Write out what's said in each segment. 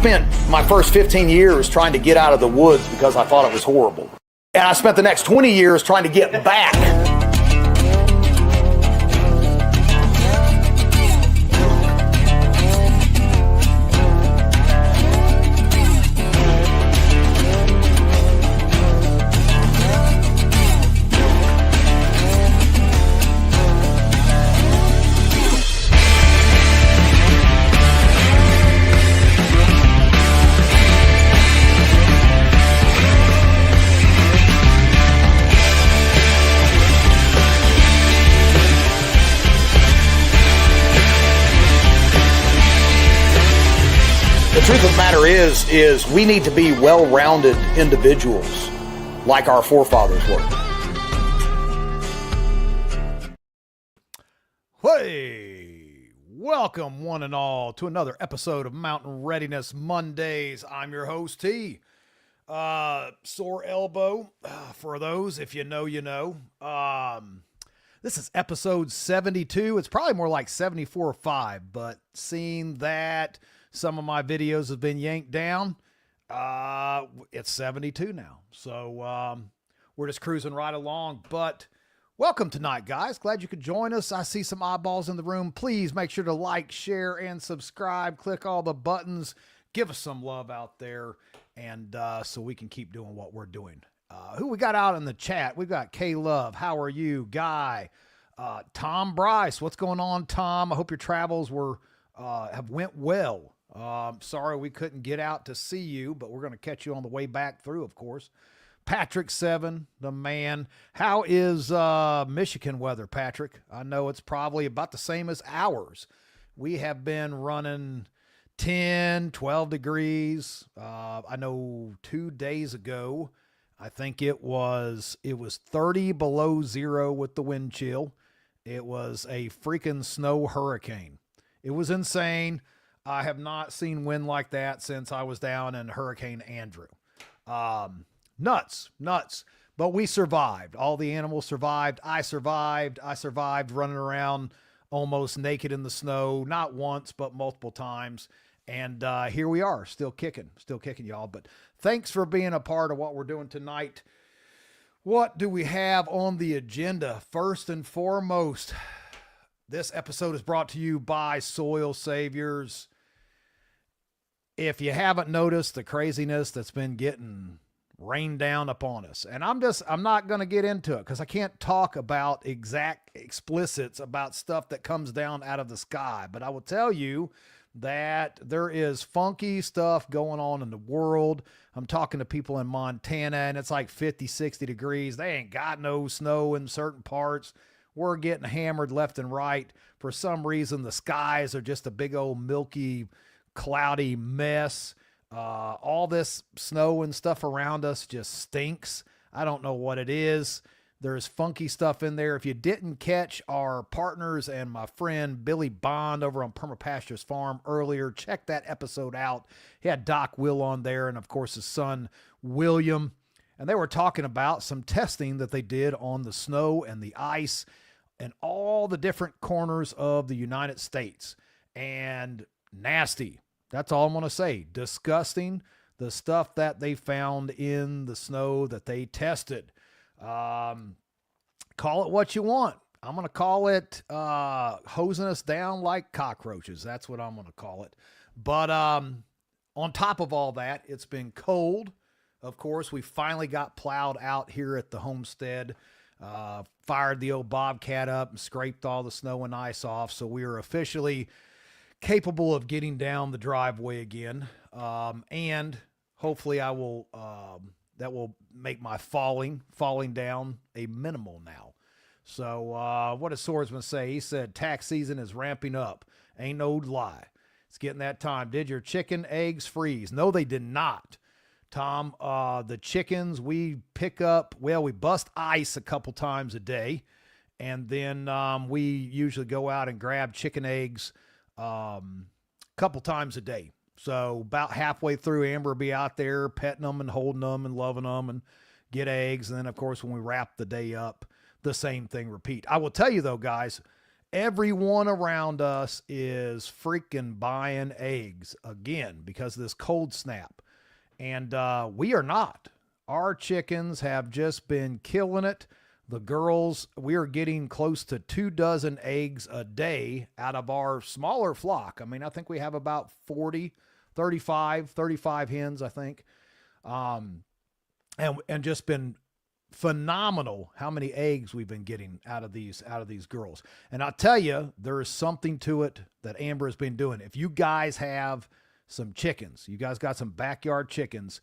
spent my first 15 years trying to get out of the woods because I thought it was horrible. And I spent the next 20 years trying to get back. The truth of the matter is we need to be well-rounded individuals like our forefathers were. Hey, welcome one and all to another episode of Mountain Readiness Mondays. I'm your host, T. Sore elbow, for those, if you know, you know. This is episode 72. It's probably more like 74 or 5, but seeing that some of my videos have been yanked down, it's 72 now. So we're just cruising right along. But welcome tonight, guys. Glad you could join us. I see some eyeballs in the room. Please make sure to like, share, and subscribe. Click all the buttons. Give us some love out there, and so we can keep doing what we're doing. Who we got out in the chat? We've got K-Love. How are you? Guy. Tom Bryce. What's going on, Tom? I hope your travels have went well. Sorry we couldn't get out to see you, but we're going to catch you on the way back through, of course. Patrick 7, the man. How is Michigan weather, Patrick? I know it's probably about the same as ours. We have been running 10, 12 degrees. I know 2 days ago, I think it was 30 below zero with the wind chill. It was a freaking snow hurricane. It was insane. I have not seen wind like that since I was down in Hurricane Andrew. Nuts. But we survived. All the animals survived. I survived running around almost naked in the snow, not once, but multiple times. And here we are, still kicking, y'all. But thanks for being a part of what we're doing tonight. What do we have on the agenda? First and foremost, this episode is brought to you by Soil Saviors. If you haven't noticed the craziness that's been getting rained down upon us, and I'm not going to get into it because I can't talk about exact explicits about stuff that comes down out of the sky, but I will tell you that there is funky stuff going on in the world. I'm talking to people in Montana and it's like 50, 60 degrees. They ain't got no snow in certain parts. We're getting hammered left and right. For some reason, the skies are just a big old milky, cloudy mess. All this snow and stuff around us just stinks. I don't know what it is. There's funky stuff in there. If you didn't catch our partners and my friend Billy Bond over on Permapastures Farm earlier, check that episode out. He had Doc Will on there and, of course, his son William. And they were talking about some testing that they did on the snow and the ice in all the different corners of the United States. And nasty. That's all I'm going to say. Disgusting. The stuff that they found in the snow that they tested. Call it what you want. I'm going to call it hosing us down like cockroaches. That's what I'm going to call it. But on top of all that, it's been cold. Of course, we finally got plowed out here at the homestead. Fired the old Bobcat up and scraped all the snow and ice off. So we are officially capable of getting down the driveway again. And hopefully I will, that will make my falling down a minimal now. So what does Swordsman say? He said, tax season is ramping up. Ain't no lie. It's getting that time. Did your chicken eggs freeze? No, they did not. Tom, the chickens we pick up, well, we bust ice a couple times a day. And then we usually go out and grab chicken eggs a couple times a day. So about halfway through, Amber will be out there petting them and holding them and loving them and get eggs. And then, of course, when we wrap the day up, the same thing repeat. I will tell you, though, guys, everyone around us is freaking buying eggs again because of this cold snap. And we are not. Our chickens have just been killing it. The girls, we are getting close to 24 eggs a day out of our smaller flock. I mean, I think we have about 35 hens, I think. And just been phenomenal how many eggs we've been getting out of these girls. And I'll tell you, there is something to it that Amber has been doing. If you guys have some chickens, you guys got some backyard chickens,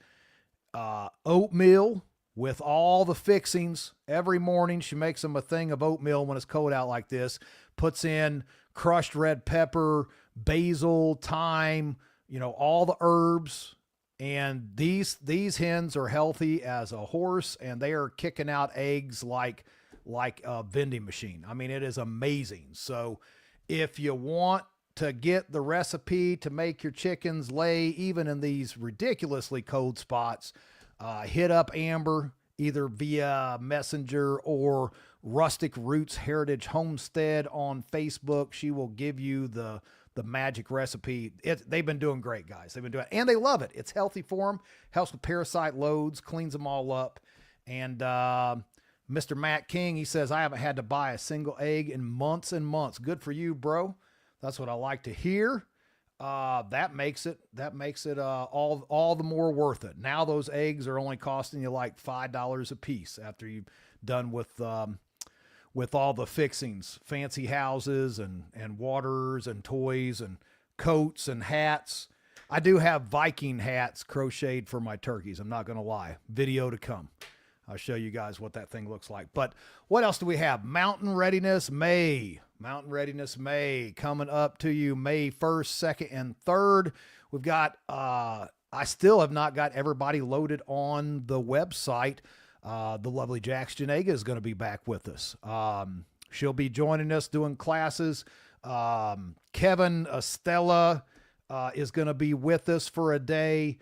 oatmeal with all the fixings every morning. She makes them a thing of oatmeal when it's cold out like this, puts in crushed red pepper, basil, thyme, all the herbs. And these hens are healthy as a horse, and they are kicking out eggs like a vending machine. I mean, it is amazing. So if you want to get the recipe to make your chickens lay even in these ridiculously cold spots, hit up Amber either via Messenger or Rustic Roots Heritage Homestead on Facebook. She will give you the magic recipe. They've been doing great, guys. They've been doing, and they love it. It's healthy for them, helps with parasite loads, cleans them all up. And Mr. Matt King, he says, I haven't had to buy a single egg in months and months. Good for you, bro. That's what I like to hear. That makes it all the more worth it. Now those eggs are only costing you like $5 a piece after you've done with all the fixings, fancy houses and waters and toys and coats and hats. I do have Viking hats crocheted for my turkeys. I'm not going to lie. Video to come. I'll show you guys what that thing looks like. But what else do we have? Mountain Readiness May. Mountain Readiness May coming up to you May 1st, 2nd, and 3rd. We've got, I still have not got everybody loaded on the website. The lovely Jax Janega is going to be back with us. She'll be joining us doing classes. Kevin Estella is going to be with us for a day.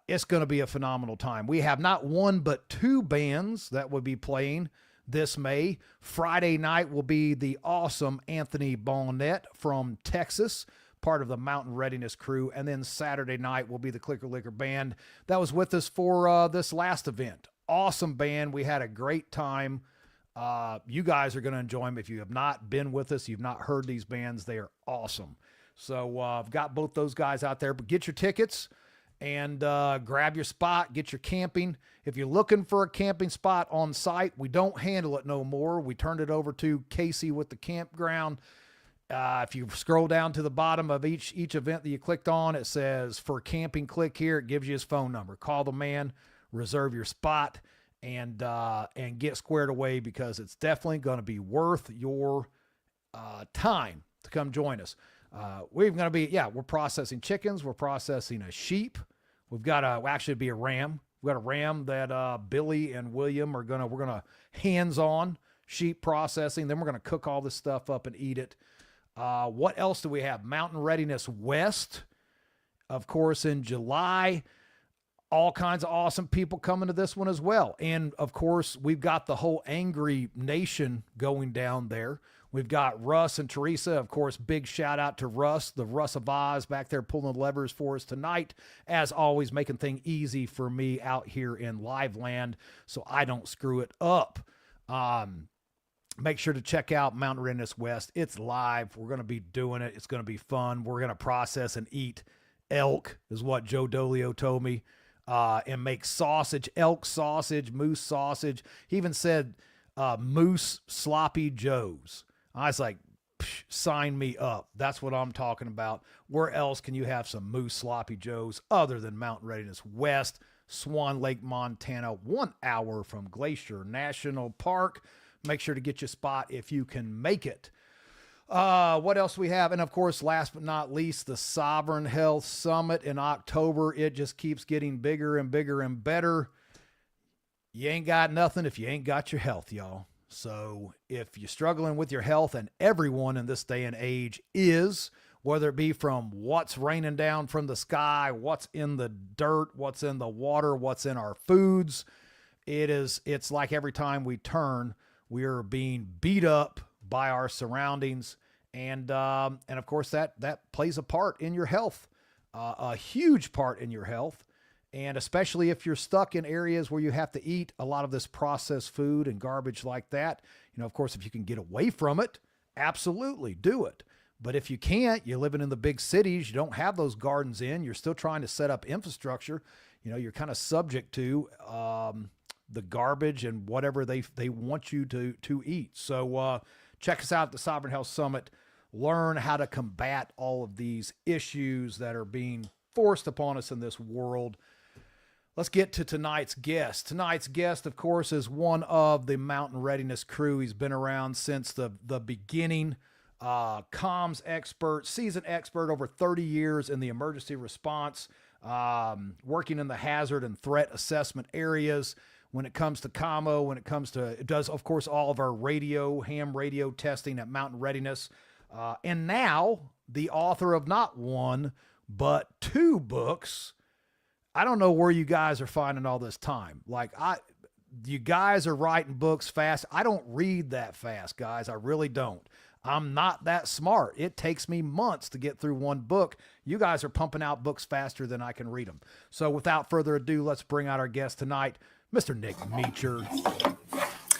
It's going to be a phenomenal time. We have not one, but two bands that will be playing this May. Friday night will be the awesome Anthony Bonnet from Texas, part of the Mountain Readiness crew. And then Saturday night will be the Clicker Licker band that was with us for this last event. Awesome band. We had a great time. You guys are going to enjoy them. If you have not been with us, you've not heard these bands, they are awesome. So I've got both those guys out there, but get your tickets and grab your spot, get your camping. If you're looking for a camping spot on site, we don't handle it no more. We turned it over to Casey with the Campground. If you scroll down to the bottom of each event that you clicked on, it says for camping, click here. It gives you his phone number. Call the man, reserve your spot, and get squared away, because it's definitely going to be worth your time to come join us. We're processing chickens. We're processing a sheep. We've got actually be a ram. We've got a ram that Billy and William we're gonna hands-on sheep processing. Then we're gonna cook all this stuff up and eat it. What else do we have? Mountain Readiness West, of course, in July. All kinds of awesome people coming to this one as well. And of course, we've got the whole Angry Nation going down there. We've got Russ and Teresa. Of course, big shout out to Russ, the Russ of Oz, back there pulling the levers for us tonight. As always, making things easy for me out here in live land so I don't screw it up. Make sure to check out Mountain Readiness West. It's live. We're going to be doing it. It's going to be fun. We're going to process and eat elk, is what Joe Dolio told me, and make sausage, elk sausage, moose sausage. He even said moose sloppy joes. I was like, sign me up. That's what I'm talking about. Where else can you have some moose sloppy joes other than Mountain Readiness West, Swan Lake, Montana, 1 hour from Glacier National Park. Make sure to get your spot if you can make it. What else we have? And of course, last but not least, the Sovereign Health Summit in October. It just keeps getting bigger and bigger and better. You ain't got nothing if you ain't got your health, y'all. So if you're struggling with your health, and everyone in this day and age is, whether it be from what's raining down from the sky, what's in the dirt, what's in the water, what's in our foods, it's like every time we turn, we are being beat up by our surroundings. And of course that plays a part in your health, a huge part in your health. And especially if you're stuck in areas where you have to eat a lot of this processed food and garbage like that, of course, if you can get away from it, absolutely do it. But if you can't, you're living in the big cities, you don't have those gardens you're still trying to set up infrastructure, you're kind of subject to the garbage and whatever they want you to eat. So check us out at the Sovereign Health Summit. Learn how to combat all of these issues that are being forced upon us in this world. Let's get to tonight's guest. Tonight's guest, of course, is one of the Mountain Readiness crew. He's been around since the beginning. Comms expert, seasoned expert, over 30 years in the emergency response, working in the hazard and threat assessment areas. When it comes to commo, it does, of course, all of our ham radio testing at Mountain Readiness. And now the author of not one, but 2 books. I don't know where you guys are finding all this time. You guys are writing books fast. I don't read that fast, guys. I really don't. I'm not that smart. It takes me months to get through one book. You guys are pumping out books faster than I can read them. So without further ado, let's bring out our guest tonight, Mr. Nick Meacher.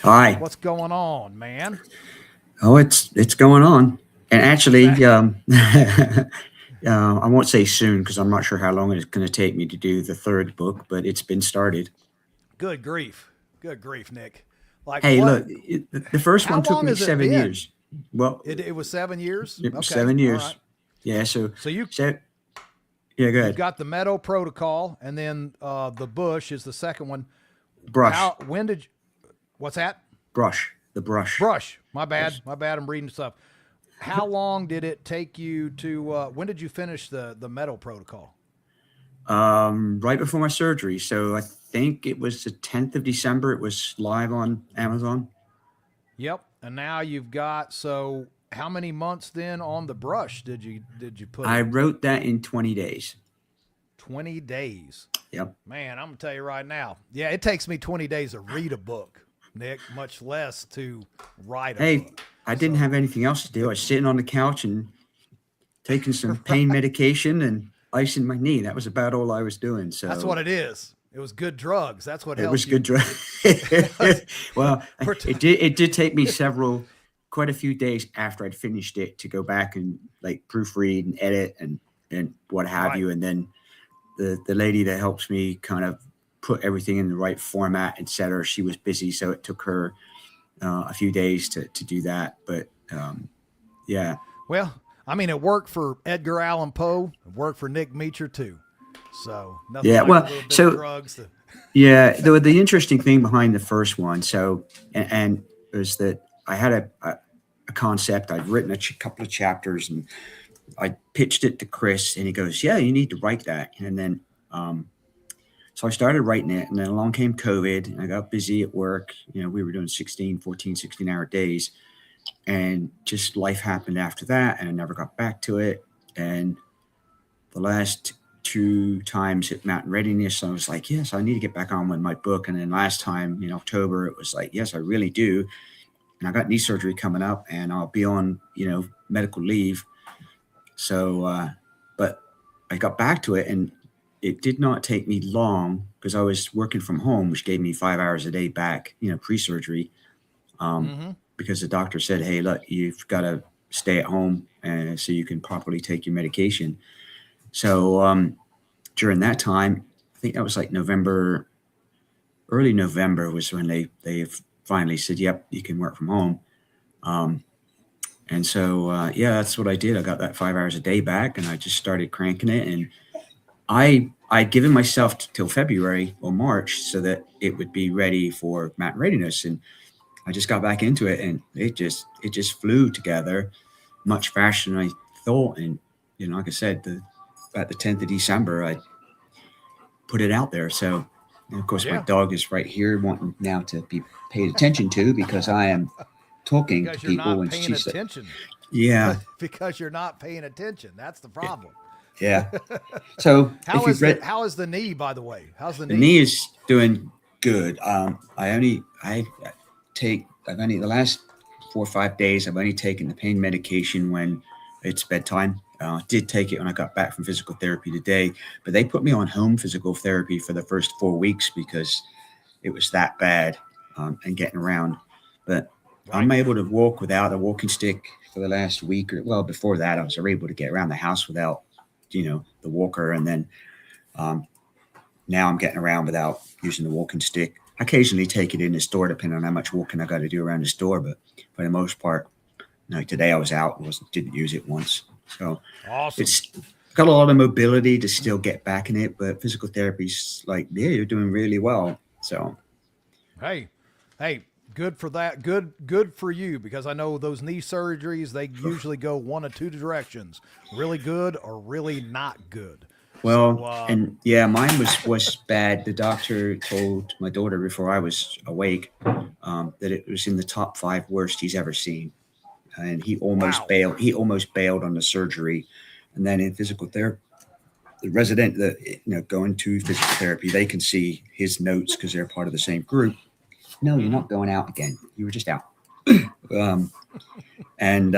Hi. What's going on, man? Oh, it's going on. And actually, I won't say soon because I'm not sure how long it's going to take me to do the 3rd book, but it's been started. Good grief, Nick. Hey, look, the first one took me 7 years. Well, it was 7 years. It was 7 years. Right. Yeah. So you. Yeah, go ahead. You've got the Meadow protocol, and then the Bush is the second one. Brush. What's that? Brush. The brush. Brush. My bad. Yes. My bad. I'm reading stuff. How long did it take you to? When did you finish the Meadow protocol? Right before my surgery. So I think it was the 10th of December. It was live on Amazon. Yep. And now you've got, so how many months then on the Brush did you put? I wrote that in 20 days. 20 days. Yep. Man, I'm gonna tell you right now. Yeah, it takes me 20 days to read a book, Nick, much less to write a book. I didn't have anything else to do. I was sitting on the couch and taking some pain medication and icing my knee. That was about all I was doing. So that's what it is. It was good drugs. That's what it helped was you. Good drugs. Well, it did take me quite a few days after I'd finished it to go back and proofread and edit and what have you. And then the lady that helps me kind of put everything in the right format, et cetera, she was busy. So it took her a few days to do that. But yeah. Well, I mean, it worked for Edgar Allan Poe. It worked for Nick Meacher too. So nothing. Yeah. Well, so drugs yeah, the interesting thing behind the first one, and was that I had a concept. I'd written a couple of chapters and I pitched it to Chris, and he goes, "Yeah, you need to write that." And then so I started writing it, and then along came COVID, and I got busy at work. We were doing 16-hour days, and just life happened after that, and I never got back to it. And the last 2 times at Mountain Readiness, I was like, yes, I need to get back on with my book. And then last time in October, it was like, yes, I really do. And I got knee surgery coming up, and I'll be on, medical leave. So, but I got back to it, and it did not take me long because I was working from home, which gave me 5 hours a day back, pre-surgery. Because the doctor said, hey, look, you've got to stay at home so you can properly take your medication. So during that time, I think that was like early November was when they finally said, yep, you can work from home. And so, that's what I did. I got that 5 hours a day back, and I just started cranking it. And I'd given myself till February or March so that it would be ready for Mountain Readiness. And I just got back into it, and it just flew together much faster than I thought. And, like I said, at the 10th of December, I put it out there. So, and of course, my dog is right here wanting now to be paid attention to because I am talking to people. And she's attention. Yeah. Because you're not paying attention. That's the problem. Yeah. So how is the knee, by the way? How's the knee? The knee is doing good. I've only the last 4 or 5 days. I've only taken the pain medication when it's bedtime. Did take it when I got back from physical therapy today, but they put me on home physical therapy for the first 4 weeks because it was that bad, and getting around. But I'm able to walk without a walking stick for the last week, or well, before that, I was able to get around the house without, the walker. And then now I'm getting around without using the walking stick. I occasionally take it in the store, depending on how much walking I got to do around the store. But for the most part, like today I was out, didn't use it once. So awesome. It's got a lot of mobility to still get back in it, but physical therapy's like, yeah, you're doing really well. So, hey, good for that. Good for you, because I know those knee surgeries, they usually go one of two directions: really good or really not good. Well, so, and yeah, mine was bad. The doctor told my daughter before I was awake that it was in the top 5 worst he's ever seen, and he almost bailed. He almost bailed on the surgery, and then in physical therapy, the resident that going to physical therapy, they can see his notes because they're part of the same group. No, you're not going out again. You were just out. And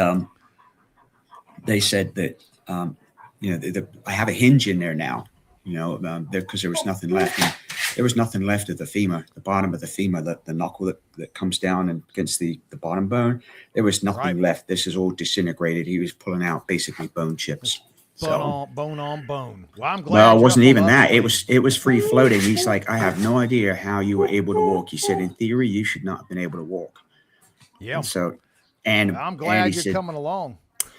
they said that I have a hinge in there now, because there was nothing left. And there was nothing left of the femur, the bottom of the femur, the knuckle that comes down and against the bottom bone. There was nothing left. This is all disintegrated. He was pulling out basically bone chips. Bone on bone. Well, I'm glad. Well, it wasn't even that. It was free floating. He's like, I have no idea how you were able to walk. He said, in theory, you should not have been able to walk. Yeah. And so, and I'm glad you're said, coming along.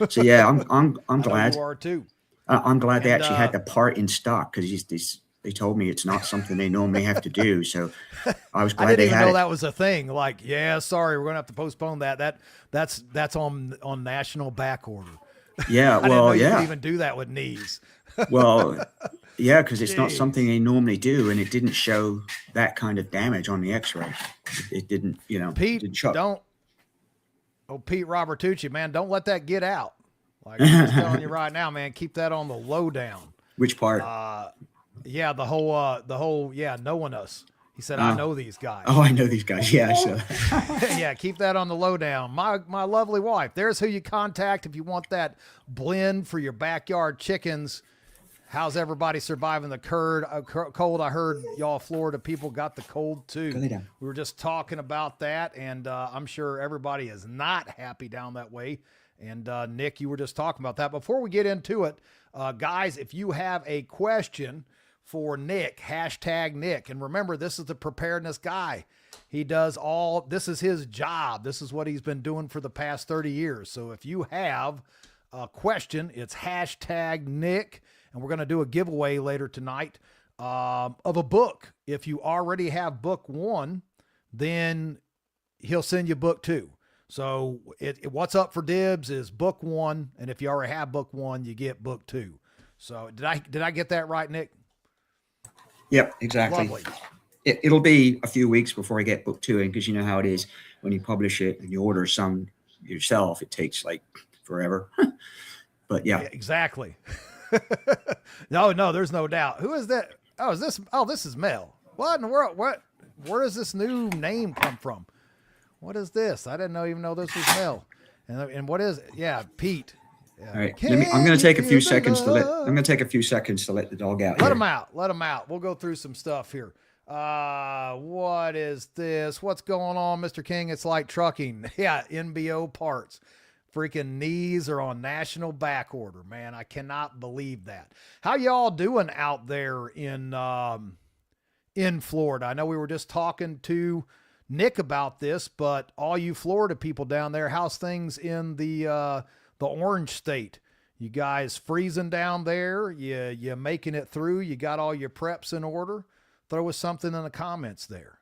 So yeah, I'm glad. You are too. I'm glad they actually had the part in stock, because they told me it's not something they normally have to do. So I was glad I didn't they even had know it. that was a thing. Like, yeah, sorry, we're gonna have to postpone that. That's on national back order. Yeah, I didn't well, know you yeah. could even do that with knees. Well, yeah, because it's not something they normally do, and it didn't show that kind of damage on the X-ray. It didn't, Pete, didn't show. Pete Robertucci, man, don't let that get out. Like, I'm just telling you right now, man, keep that on the lowdown. Which part? Yeah, the whole, knowing us. He said, I know these guys. Oh, I know these guys. Yeah, so. Yeah, keep that on the lowdown. My lovely wife, there's who you contact if you want that blend for your backyard chickens. How's everybody surviving the cold? I heard y'all Florida people got the cold too. We were just talking about that, and I'm sure everybody is not happy down that way. And Nick, you were just talking about that. Before we get into it, guys, if you have a question for Nick, hashtag Nick. And remember, this is the preparedness guy. He does this is his job. This is what he's been doing for the past 30 years. So if you have a question, it's hashtag Nick. And we're going to do a giveaway later tonight of a book. If you already have book 1, then he'll send you book 2. So what's up for dibs is book 1. And if you already have book 1, you get book 2. So did I get that right, Nick? Yep, exactly. Lovely. It'll be a few weeks before I get book 2 in, because you know how it is when you publish it and you order some yourself, it takes like forever. But yeah, exactly. No, there's no doubt. Who is that? This is Mel. What in the world? Where does this new name come from? What is this? I didn't even know this was Mel. And what is it? Yeah, Pete. Yeah. All right. I'm going to take a few seconds to let the dog out. Let him out. We'll go through some stuff here. What is this? What's going on, Mr. King? It's like trucking. Yeah, NBO parts. Freaking knees are on national back order, man. I cannot believe that. How y'all doing out there in Florida? I know we were just talking to Nick about this, but all you Florida people down there, how's things in the orange state? You guys freezing down there? You making it through? You got all your preps in order? Throw us something in the comments there.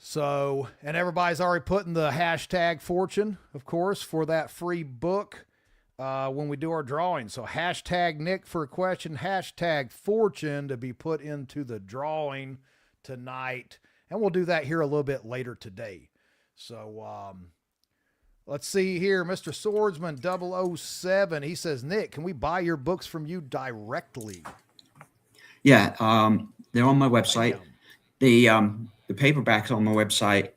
So, and everybody's already putting the hashtag fortune, of course, for that free book when we do our drawing. So hashtag Nick for a question, hashtag fortune to be put into the drawing tonight. And we'll do that here a little bit later today. So let's see here. Mr. Swordsman 007, he says, Nick, can we buy your books from you directly? Yeah, they're on my website. The paperback's on my website.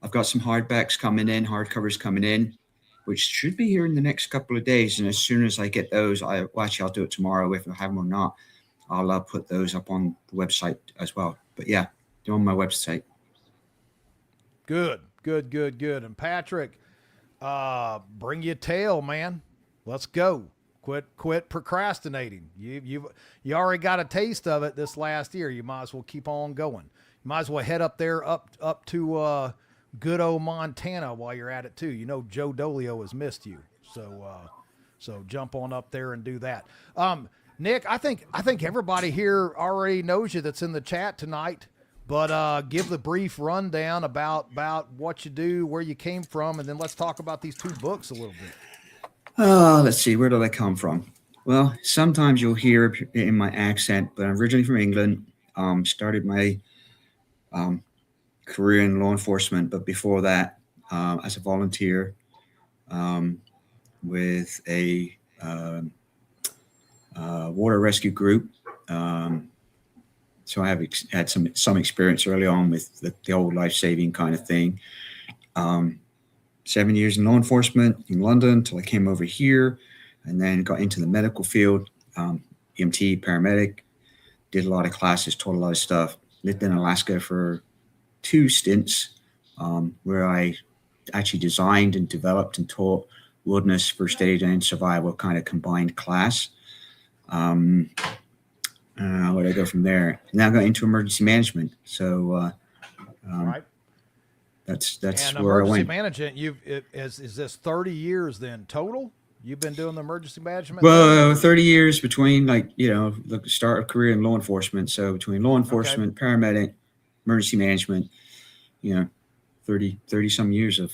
I've got some hardcovers coming in, which should be here in the next couple of days. And as soon as I get those, I'll do it tomorrow. If I have them or not, I'll put those up on the website as well. But yeah, they're on my website. Good. And Patrick, bring your tail, man. Let's go. Quit procrastinating. You already got a taste of it this last year. You might as well keep on going. You might as well head up there up to good old Montana while you're at it too. You know Joe Dolio has missed you, so jump on up there and do that. Nick, I think everybody here already knows you that's in the chat tonight, but give the brief rundown about what you do, where you came from, and then let's talk about these 2 books a little bit. Let's see, where did I come from? Well, sometimes you'll hear in my accent, but I'm originally from England. Started my career in law enforcement, but before that, as a volunteer with a water rescue group. So I have had some experience early on with the old life-saving kind of thing. 7 years in law enforcement in London until I came over here, and then got into the medical field, EMT, paramedic, did a lot of classes, taught a lot of stuff. Lived in Alaska for 2 stints where I actually designed and developed and taught wilderness, first aid, and survival kind of combined class. Where did I go from there? Now I got into emergency management. So Right. That's and where I emergency went. management. Is this 30 years then total? You've been doing the emergency management? Well, 30 years between the start of career in law enforcement. So between law enforcement, paramedic, emergency management, 30 some years of,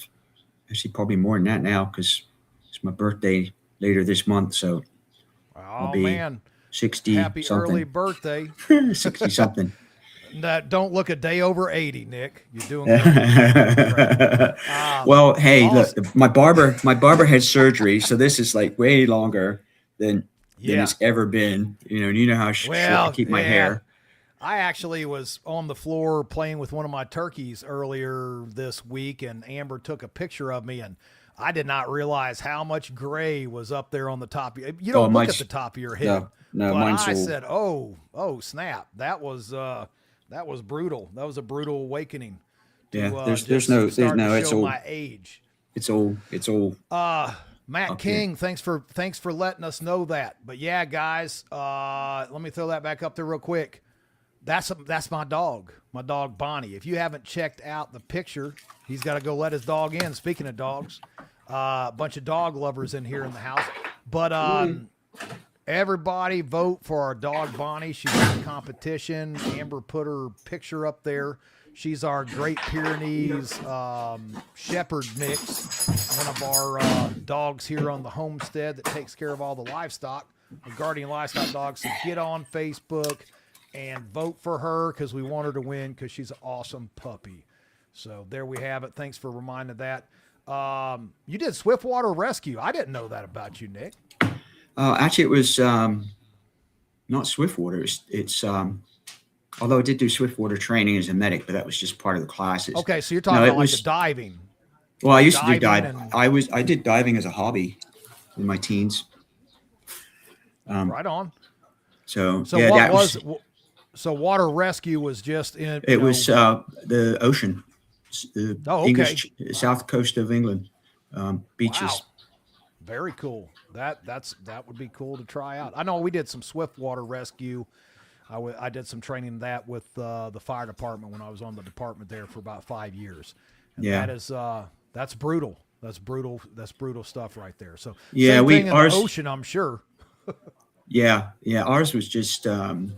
actually probably more than that now, because it's my birthday later this month. So I'll be 60 happy something. early birthday. 60 something. Don't look a day over 80, Nick. You're doing great. Well, hey, look, my barber had surgery, so this is like way longer than it's ever been. You know how short I keep my hair. I actually was on the floor playing with one of my turkeys earlier this week, and Amber took a picture of me, and I did not realize how much gray was up there on the top. You don't look at the top of your head. No, but mine's I said, oh, snap. That was brutal. That was a brutal awakening. There's no, it's all my age. It's all. Matt King, thanks for letting us know that. But yeah, guys, let me throw that back up there real quick. That's my dog Bonnie. If you haven't checked out the picture, he's got to go let his dog in. Speaking of dogs, a bunch of dog lovers in here in the house. But everybody vote for our dog Bonnie. She's in the competition. Amber put her picture up there. She's our Great Pyrenees Shepherd mix, one of our dogs here on the homestead that takes care of all the livestock, the guardian livestock dogs. So get on Facebook and vote for her because we want her to win because she's an awesome puppy. So there we have it. Thanks for reminding that. You did Swiftwater Rescue. I didn't know that about you, Nick. Actually, it was not Swiftwater. It's although I did do Swiftwater training as a medic, but that was just part of the classes. Okay, so you're talking about like the diving. Well, I used to do diving. I did diving as a hobby in my teens. Right on. So yeah, so water rescue was just in. It was the ocean, English, south coast of England, beaches. Wow. Very cool. That would be cool to try out. I know we did some Swiftwater rescue. I did some training in that with the fire department when I was on the department there for about 5 years. And that's brutal. That's brutal stuff right there. So yeah, same thing in the ocean, I'm sure. Yeah. Ours was just the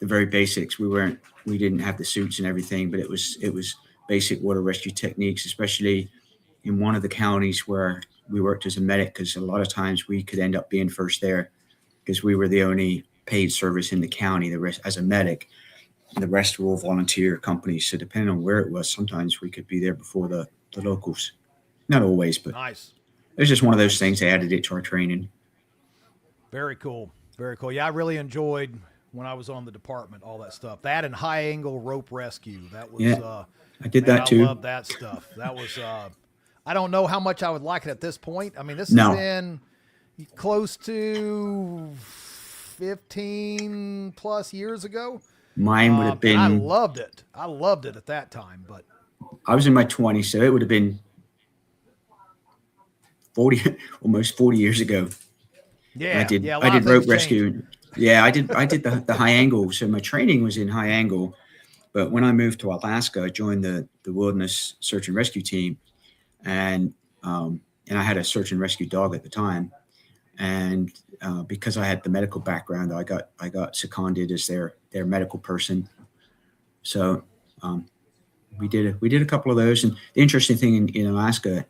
very basics. We didn't have the suits and everything, but it was basic water rescue techniques, especially in one of the counties where we worked as a medic, because a lot of times we could end up being first there because we were the only paid service in the county. The rest as a medic, the rest were all volunteer companies. So depending on where it was, sometimes we could be there before the locals. Not always, but nice. It was just one of those things. They added it to our training. Very cool. Very cool. Yeah, I really enjoyed when I was on the department, all that stuff. That and high angle rope rescue. That was, I did that too. I love that stuff. That was, I don't know how much I would like it at this point. I mean, this No. has been close to 15 plus years ago. Mine would have been. I loved it. I loved it at that time, but I was in my 20s, so it would have been 40, almost 40 years ago. Yeah, I did rope rope rescue. Yeah, I did the high angle. So my training was in high angle, but when I moved to Alaska, I joined the wilderness search and rescue team, and I had a search and rescue dog at the time, and because I had the medical background, I got seconded as their medical person. So we did a couple of those. And the interesting thing in Alaska,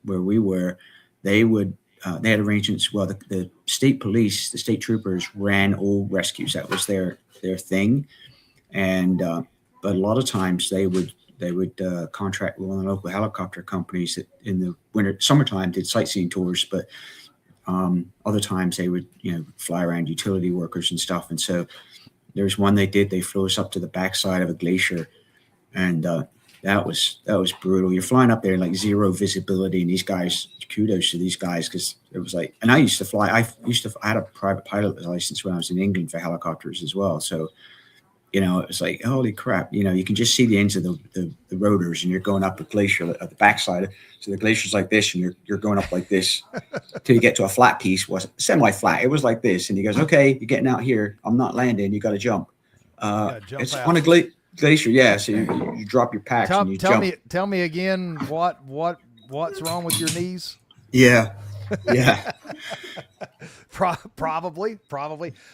where we were, they had arrangements. Well, the state police, the state troopers ran all rescues. That was their thing. And but a lot of times they would contract with one of the local helicopter companies that in the summertime did sightseeing tours, but other times they would fly around utility workers and stuff. And so there's one they did. They flew us up to the backside of a glacier, and that was brutal. You're flying up there in like zero visibility, and these guys, kudos to these guys, because it was like. And I used to fly. I had a private pilot license when I was in England for helicopters as well. So, it was like, holy crap. You can just see the ends of the rotors, and you're going up a glacier at the backside. So the glacier's like this, and you're going up like this till you get to a flat piece. Was semi-flat. It was like this, and he goes, "Okay, you're getting out here. I'm not landing. You got to jump." It's out on a glacier, yeah. So you drop your packs and you jump. Tell me again what's wrong with your knees? Yeah. Probably.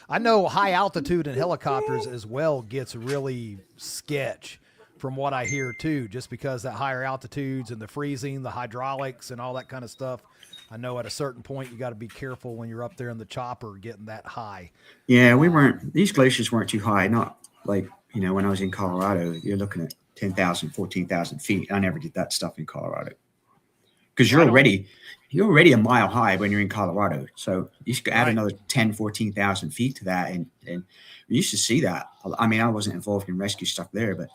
I know high altitude in helicopters as well gets really sketch from what I hear too, just because that higher altitudes and the freezing, the hydraulics and all that kind of stuff. I know at a certain point you got to be careful when you're up there in the chopper getting that high. Yeah, these glaciers weren't too high. Not like, when I was in Colorado, you're looking at 10,000, 14,000 feet. I never did that stuff in Colorado. Because you're already a mile high when you're in Colorado. So you should add another 10, 14,000 feet to that. And we used to see that. I mean, I wasn't involved in rescue stuff there, but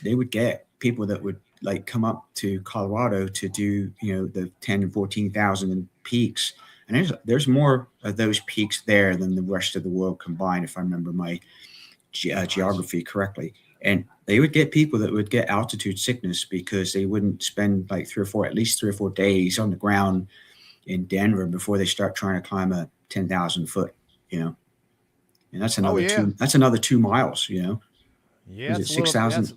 they would get people that would like come up to Colorado to do, the 10 and 14,000 peaks. And there's more of those peaks there than the rest of the world combined, if I remember my geography correctly. And they would get people that would get altitude sickness because they wouldn't spend like at least 3 or 4 days on the ground in Denver before they start trying to climb a 10,000 foot, and that's another 2 miles, Yeah. Is it 6,000?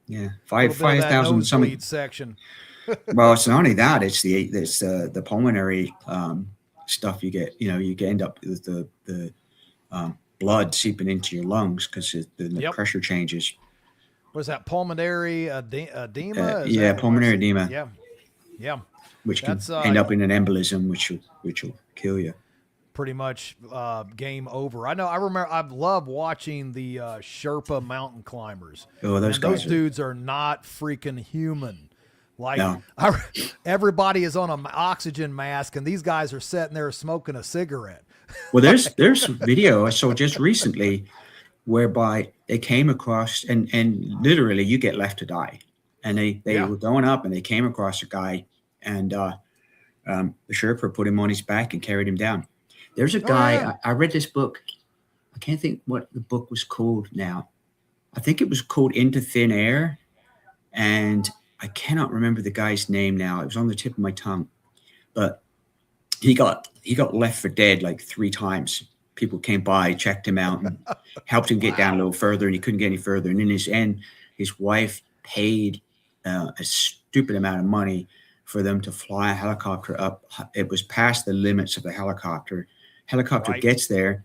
Yeah. 5,000 something section. Well, it's not only that, it's the pulmonary stuff you get, you end up with the blood seeping into your lungs because the pressure changes. Was that pulmonary edema? Pulmonary edema. Yeah. Which can end up in an embolism, which will kill you. Pretty much game over. I remember. I love watching the Sherpa mountain climbers. Oh, those dudes are not freaking human. Like everybody is on an oxygen mask, and these guys are sitting there smoking a cigarette. Well, there's video I saw just recently whereby they came across and literally you get left to die. And they were going up and they came across a guy and the Sherpa put him on his back and carried him down. There's a guy, I read this book. I can't think what the book was called now. I think it was called Into Thin Air. And I cannot remember the guy's name now. It was on the tip of my tongue. But he got left for dead like 3 times. People came by, checked him out, and helped him get down a little further, and he couldn't get any further. And in his end, his wife paid a stupid amount of money for them to fly a helicopter up. It was past the limits of the helicopter. Helicopter gets there,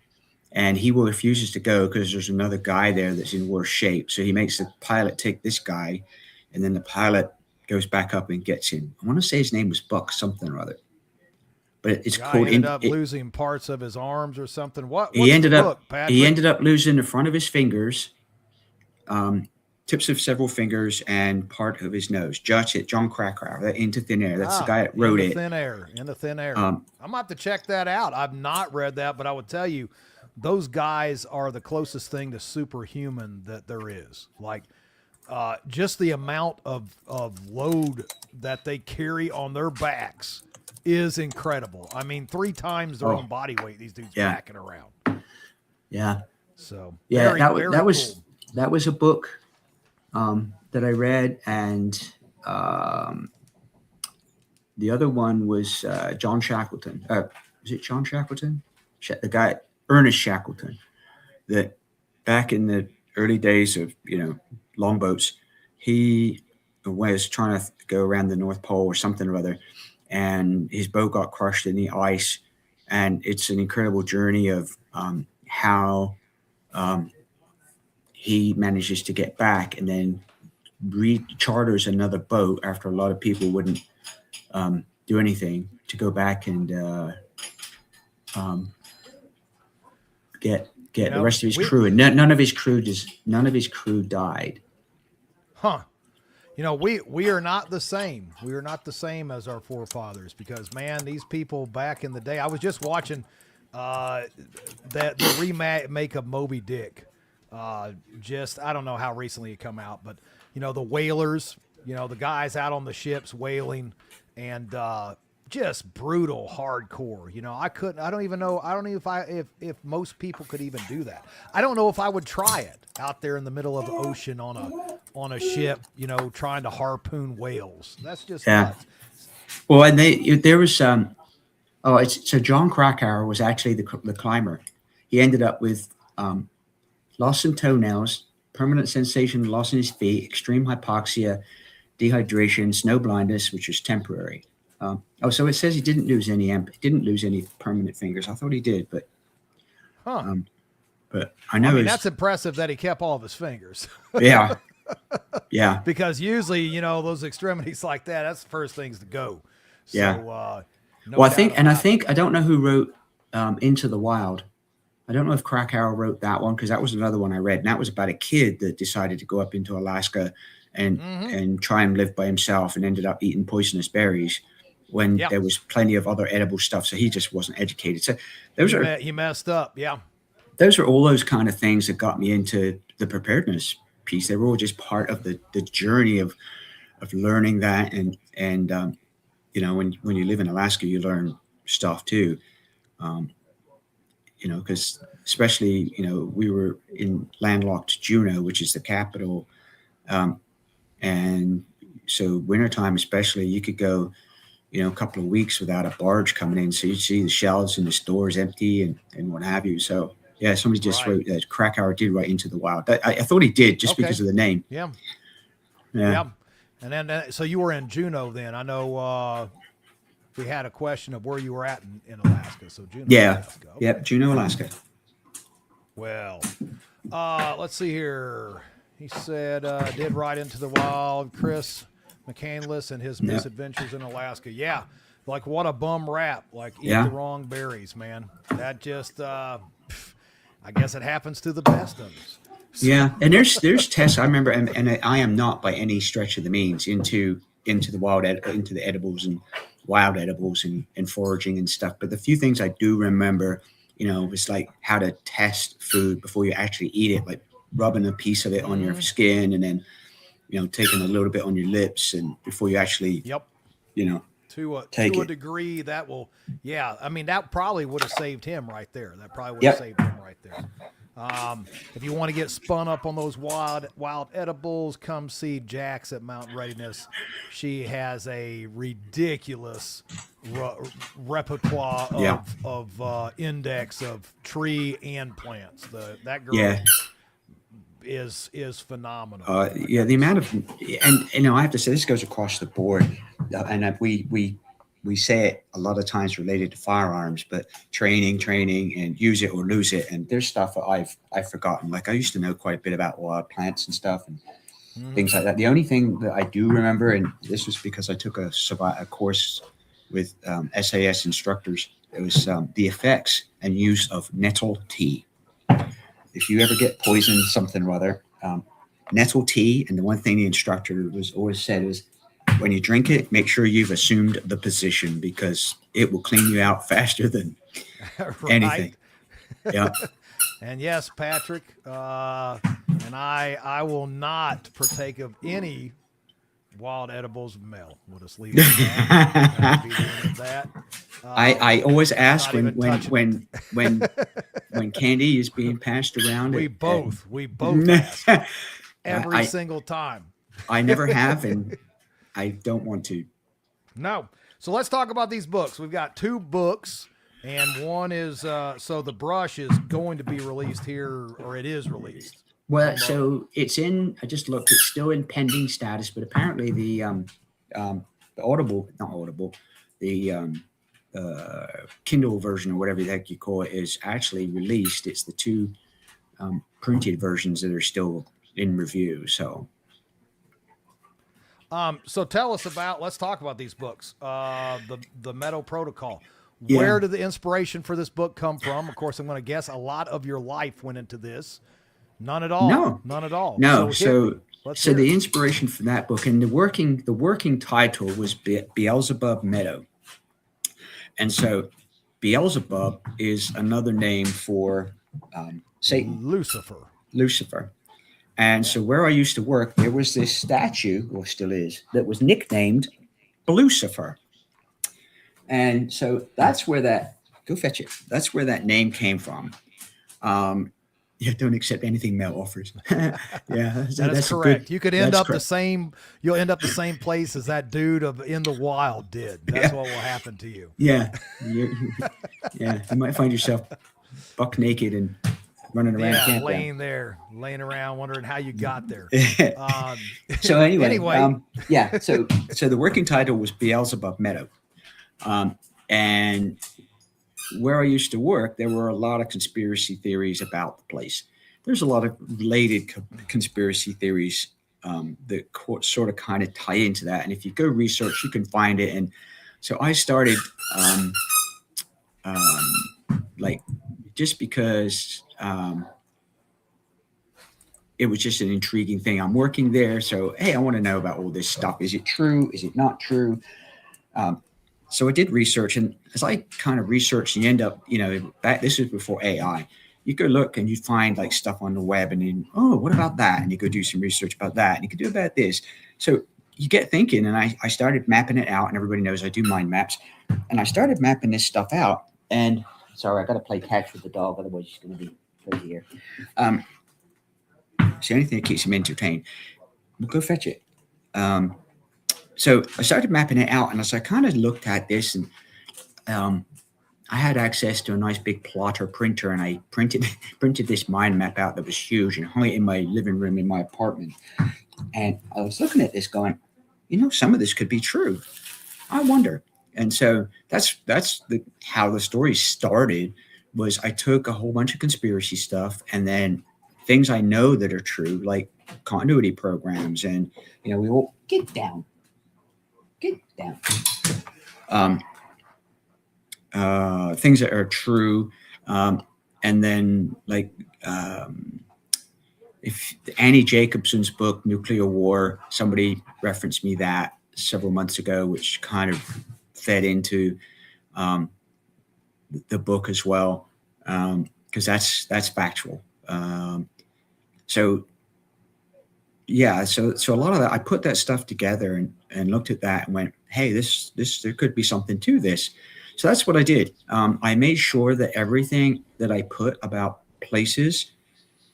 and he refuses to go because there's another guy there that's in worse shape. So he makes the pilot take this guy, and then the pilot goes back up and gets him. I want to say his name was Buck something or other. But it's called. He ended up losing parts of his arms or something. He ended up losing the front of his fingers, tips of several fingers, and part of his nose. John Krakauer, Into Thin Air. That's the guy that wrote it. In the Thin Air. I'm about to check that out. I've not read that, but I would tell you, those guys are the closest thing to superhuman that there is. Like, just the amount of load that they carry on their backs is incredible. I mean, 3 times their own body weight, these dudes backing around. Yeah. So yeah, very that was cool. that was a book that I read, and the other one was John Shackleton. Was it John Shackleton? The guy, Ernest Shackleton, that back in the early days of, longboats, he was trying to go around the North Pole or something or other, and his boat got crushed in the ice. And it's an incredible journey of how he manages to get back and then recharters another boat after a lot of people wouldn't do anything to go back and get the rest of his crew. And none of his crew died. Huh. We are not the same. We are not the same as our forefathers, because, man, these people back in the day, I was just watching the remake of Moby Dick. I don't know how recently it come out, but, the whalers, the guys out on the ships whaling, and just brutal hardcore. I don't even know if most people could even do that. I don't know if I would try it out there in the middle of the ocean on a ship, trying to harpoon whales. That's just nuts. Well, and there was so John Krakauer was actually the climber. He ended up with loss in toenails, permanent sensation, loss in his feet, extreme hypoxia, dehydration, snow blindness, which is temporary. So it says he didn't lose any permanent fingers. I thought he did, but but I know that's impressive that he kept all of his fingers. Yeah. Because usually, those extremities like that's the first things to go. So, yeah. I don't know who wrote Into the Wild. I don't know if Krakauer wrote that one, because that was another one I read, and that was about a kid that decided to go up into Alaska and try and live by himself, and ended up eating poisonous berries when there was plenty of other edible stuff. So he just wasn't educated. So he messed up. Yeah. Those are all those kind of things that got me into the preparedness piece. They were all just part of the journey of learning that. And when you live in Alaska, you learn stuff too. Because especially, we were in landlocked Juneau, which is the capital. And so wintertime, especially, you could go, a couple of weeks without a barge coming in. So you'd see the shelves and the stores empty and what have you. So, yeah, somebody just wrote that Krakauer did write Into the Wild. I thought he did just because of the name. Yeah. And then, so you were in Juneau then. I know we had a question of where you were at in Alaska. So Juneau, Alaska. Okay. Yep, Juneau, Alaska. Well, let's see here. He said, did ride Into the Wild, Chris McCandless and his misadventures in Alaska. Yeah, like what a bum rap. Like eat the wrong berries, man. That just, I guess it happens to the best of us. So. Yeah, and there's tests. I remember, and I am not by any stretch of the means into the wild, into the edibles and wild edibles and foraging and stuff. But the few things I do remember, it's like how to test food before you actually eat it, like rubbing a piece of it on your skin and then, taking a little bit on your lips and before you actually, to a degree that will, I mean, that probably would have saved him right there. That probably would have saved him right there. If you want to get spun up on those wild edibles, come see Jax at Mountain Readiness. She has a ridiculous repertoire of index of tree and plants. That girl is phenomenal. The amount of, and I have to say, this goes across the board, and we say it a lot of times related to firearms, but training and use it or lose it. And there's stuff that I've forgotten. Like I used to know quite a bit about wild plants and stuff and things like that. The only thing that I do remember, and this was because I took a course with SAS instructors, it was the effects and use of nettle tea. If you ever get poisoned, something or other, nettle tea, and the one thing the instructor was always said is, when you drink it, make sure you've assumed the position because it will clean you out faster than anything. Yeah. And yes, Patrick, and I will not partake of any wild edibles of Mel. We'll just leave it at that. Not be the end of that. I always ask not even when candy is being passed around. we both ask every single time. I never have, and I don't want to. No. So let's talk about these books. We've got 2 books, and one is so the brush is going to be released here, or it is released. Well, so it's in. I just looked. It's still in pending status, but apparently the Kindle version or whatever the heck you call it is actually released. It's the 2 printed versions that are still in review. So tell us about. Let's talk about these books. The Meadow Protocol. Yeah. Where did the inspiration for this book come from? Of course, I'm going to guess a lot of your life went into this. None at all. No, none at all. No. So the inspiration for that book, and the working title was Beelzebub Meadow. And so Beelzebub is another name for Satan. Lucifer. And so where I used to work, there was this statue, or still is, that was nicknamed Lucifer. And so that's where go fetch it. That's where that name came from. Yeah, don't accept anything Mel offers. Yeah, that's correct. You could end up correct. You'll end up the same place as that dude of In the Wild did. That's what will happen to you. Yeah. You might find yourself buck naked and running around campground. laying around, wondering how you got there. So anyway. So the working title was Beelzebub Meadow. And where I used to work, there were a lot of conspiracy theories about the place. There's a lot of related conspiracy theories that sort of kind of tie into that. And if you go research, you can find it. And so I started just because it was just an intriguing thing. I'm working there. So, hey, I want to know about all this stuff. Is it true? Is it not true? So I did research, and as I kind of researched, you end up, this is before AI. You go look and you find like stuff on the web, and then, what about that? And you go do some research about that, and you could do about this. So you get thinking, and I started mapping it out, and everybody knows I do mind maps. And I started mapping this stuff out. And sorry, I got to play catch with the dog, otherwise it's going to be crazy here. It's the only thing that keeps him entertained. We'll go fetch it. So I started mapping it out, and as I kind of looked at this, and I had access to a nice big plotter printer, and I printed this mind map out that was huge and hung it in my living room in my apartment. And I was looking at this going, some of this could be true. I wonder. And so that's how the story started. Was I took a whole bunch of conspiracy stuff, and then things I know that are true, like continuity programs, and we all get down. Things that are true, and then if Annie Jacobson's book Nuclear War, somebody referenced me that several months ago, which kind of fed into the book as well, because that's factual. So a lot of that, I put that stuff together and looked at that and went, hey, this there could be something to this. So that's what I did. I made sure that everything that I put about places,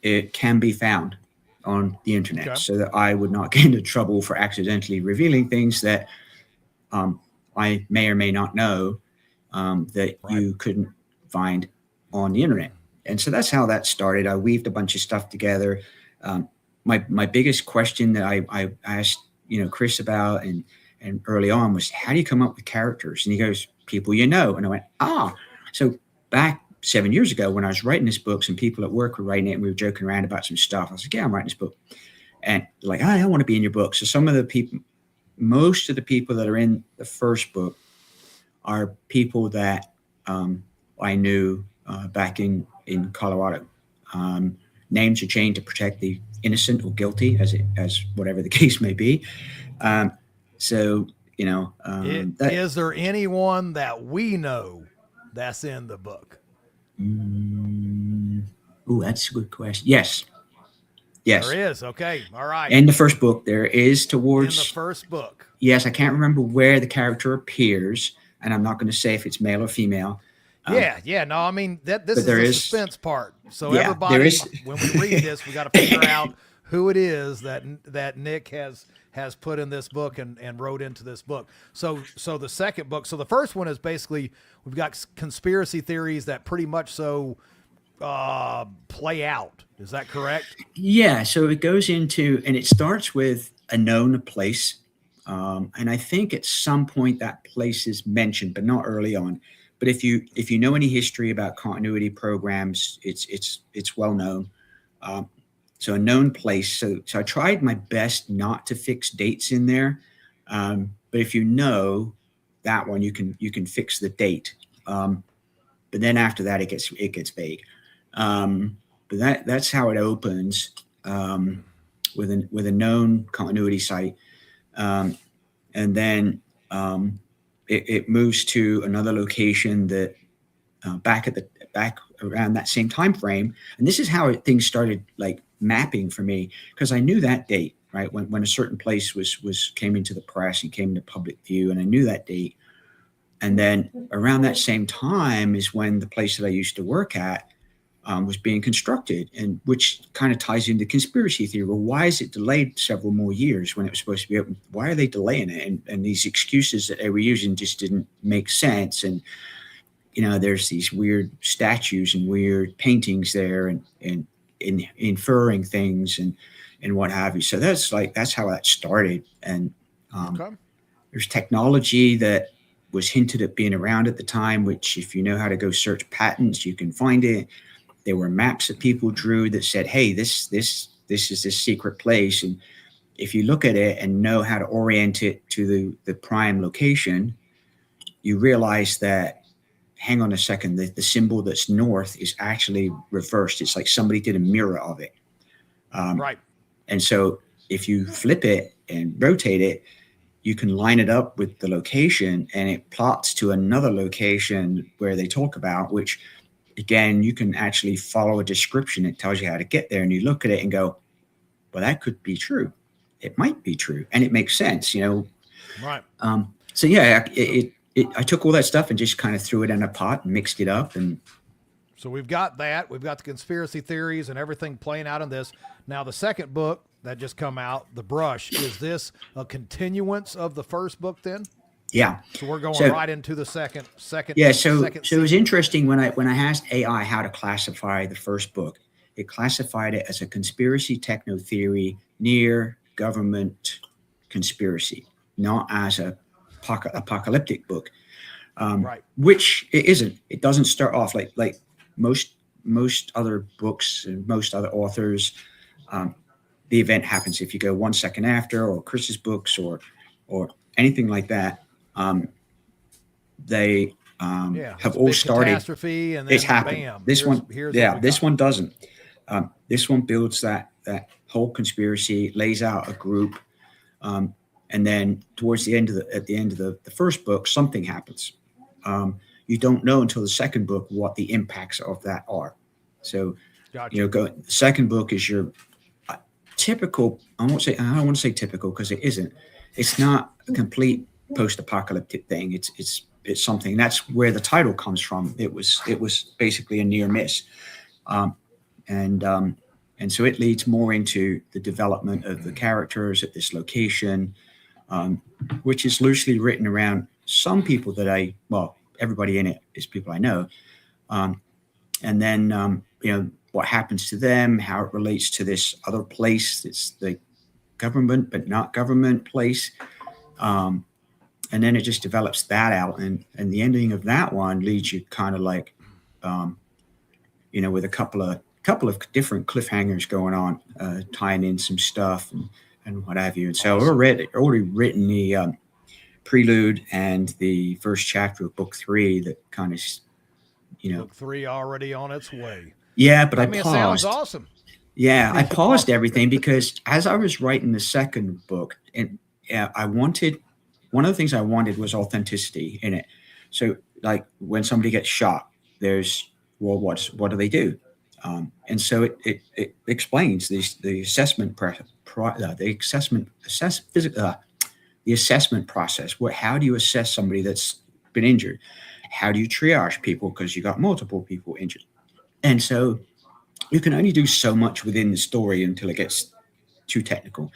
it can be found on the internet, so that I would not get into trouble for accidentally revealing things that I may or may not know that you couldn't find on the internet. And so that's how that started. I weaved a bunch of stuff together. My biggest question that I asked, Chris about and early on was, how do you come up with characters? And he goes, people you know. And I went, So back 7 years ago when I was writing this book, some people at work were writing it, and we were joking around about some stuff. I was like, yeah, I'm writing this book. And like, I want to be in your book. So most of the people that are in the first book are people that I knew back in Colorado. Names are changed to protect the innocent or guilty, as whatever the case may be. Is there anyone that we know that's in the book? Oh, that's a good question. Yes. Yes. There is. Okay. All right. In the first book, there is In towards. the first book. Yes, I can't remember where the character appears, and I'm not going to say if it's male or female. Yeah. No, I mean this but is there the is. suspense part. So Yeah, there everybody, is. when we read this, we got to figure out who it is that Nick has put in this book and wrote into this book. So the second book. So the first one is basically we've got conspiracy theories that pretty much play out. Is that correct? Yeah. So it goes into, and it starts with a known place. And I think at some point that place is mentioned, but not early on. But if you know any history about continuity programs, it's well known. So a known place. So I tried my best not to fix dates in there. But if you know that one, you can fix the date. But then after that, it gets vague. But that's how it opens, with a known continuity site. And then it moves to another location that back around that same time frame. And this is how things started like mapping for me, because I knew that date, right, when a certain place came into the press and came into public view, and I knew that date. And then around that same time is when the place that I used to work at was being constructed, and which kind of ties into conspiracy theory. Well, why is it delayed several more years when it was supposed to be open? Why are they delaying it? And these excuses that they were using just didn't make sense. And there's these weird statues and weird paintings there, and inferring things and what have you. So that's how that started. And Okay. there's technology that was hinted at being around at the time, which if you know how to go search patents, you can find it. There were maps that people drew that said, hey, this is this secret place. And if you look at it and know how to orient it to the prime location, you realize that, hang on a second, the symbol that's north is actually reversed. It's like somebody did a mirror of it. Right. And so if you flip it and rotate it, you can line it up with the location, and it plots to another location where they talk about, which again, you can actually follow a description. It tells you how to get there, and you look at it and go, well, that could be true. It might be true. And it makes sense, Right. So yeah, I took all that stuff and just kind of threw it in a pot and mixed it up. And so we've got that. We've got the conspiracy theories and everything playing out in this. Now, the second book that just come out, The Brush, is this a continuance of the first book then? yeah. So we're going right into the second. Yeah. So second it was interesting when I asked AI how to classify the first book. It classified it as a conspiracy techno theory near government conspiracy, not as a apocalyptic book. Right. Which it isn't. It doesn't start off like most other books and most other authors. The event happens if you go 1 second after, or Chris's books, or anything like that. They have all started. Catastrophe, and then it's happened. Bam. This Here's one doesn't. This one builds that whole conspiracy, lays out a group, and then towards the end of the first book, something happens. You don't know until the second book what the impacts of that are. So, Gotcha. The second book is your typical. I don't want to say typical, because it isn't. It's not a complete post-apocalyptic thing. It's something. That's where the title comes from. It was basically a near miss, and so it leads more into the development of the characters at this location, which is loosely written around some people that everybody in it is people I know, and then what happens to them, how it relates to this other place. It's the government but not government place. And then it just develops that out, and the ending of that one leads you kind of like, with a couple of different cliffhangers going on, tying in some stuff and what have you. And so I've already written the prelude and the first chapter of book 3 that kind of, book 3 already on its way. Yeah, but I mean, paused. It sounds awesome. Yeah, I paused everything because as I was writing the second book, and one of the things I wanted was authenticity in it. So like when somebody gets shot, there's, well, what do they do? And so it explains the assessment the assessment process. How do you assess somebody that's been injured? How do you triage people because you got multiple people injured? And so you can only do so much within the story until it gets too technical.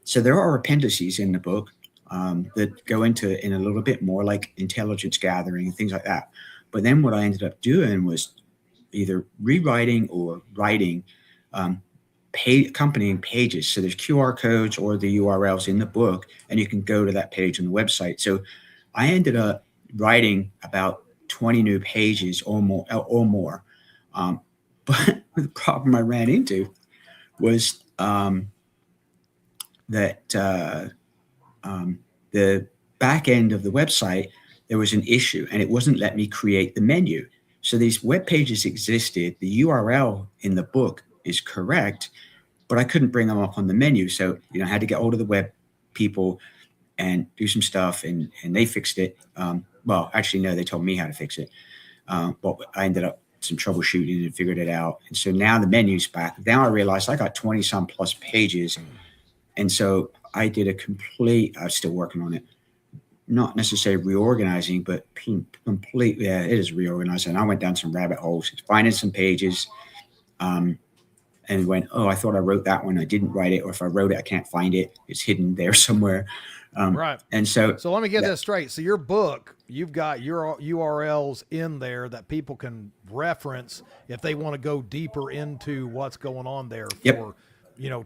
So there are appendices in the book that go into it in a little bit more, like intelligence gathering and things like that. But then what I ended up doing was either rewriting or writing accompanying pages. So there's QR codes or the URLs in the book, and you can go to that page on the website. So I ended up writing about 20 new pages or more. But the problem I ran into was that the back end of the website, there was an issue, and it wasn't letting me create the menu. So these web pages existed. The URL in the book is correct, but I couldn't bring them up on the menu. So, I had to get hold of the web people and do some stuff, and they fixed it. Well, actually, no, they told me how to fix it. But I ended up some troubleshooting and figured it out. And so now the menu's back. Now I realized I got 20 some plus pages. And so I did I'm still working on it. Not necessarily reorganizing, but completely, it is reorganizing. I went down some rabbit holes, finding some pages, and went, oh, I thought I wrote that one. I didn't write it. Or if I wrote it, I can't find it. It's hidden there somewhere. Right. And so let me get this straight. So your book, you've got your URLs in there that people can reference if they want to go deeper into what's going on there for,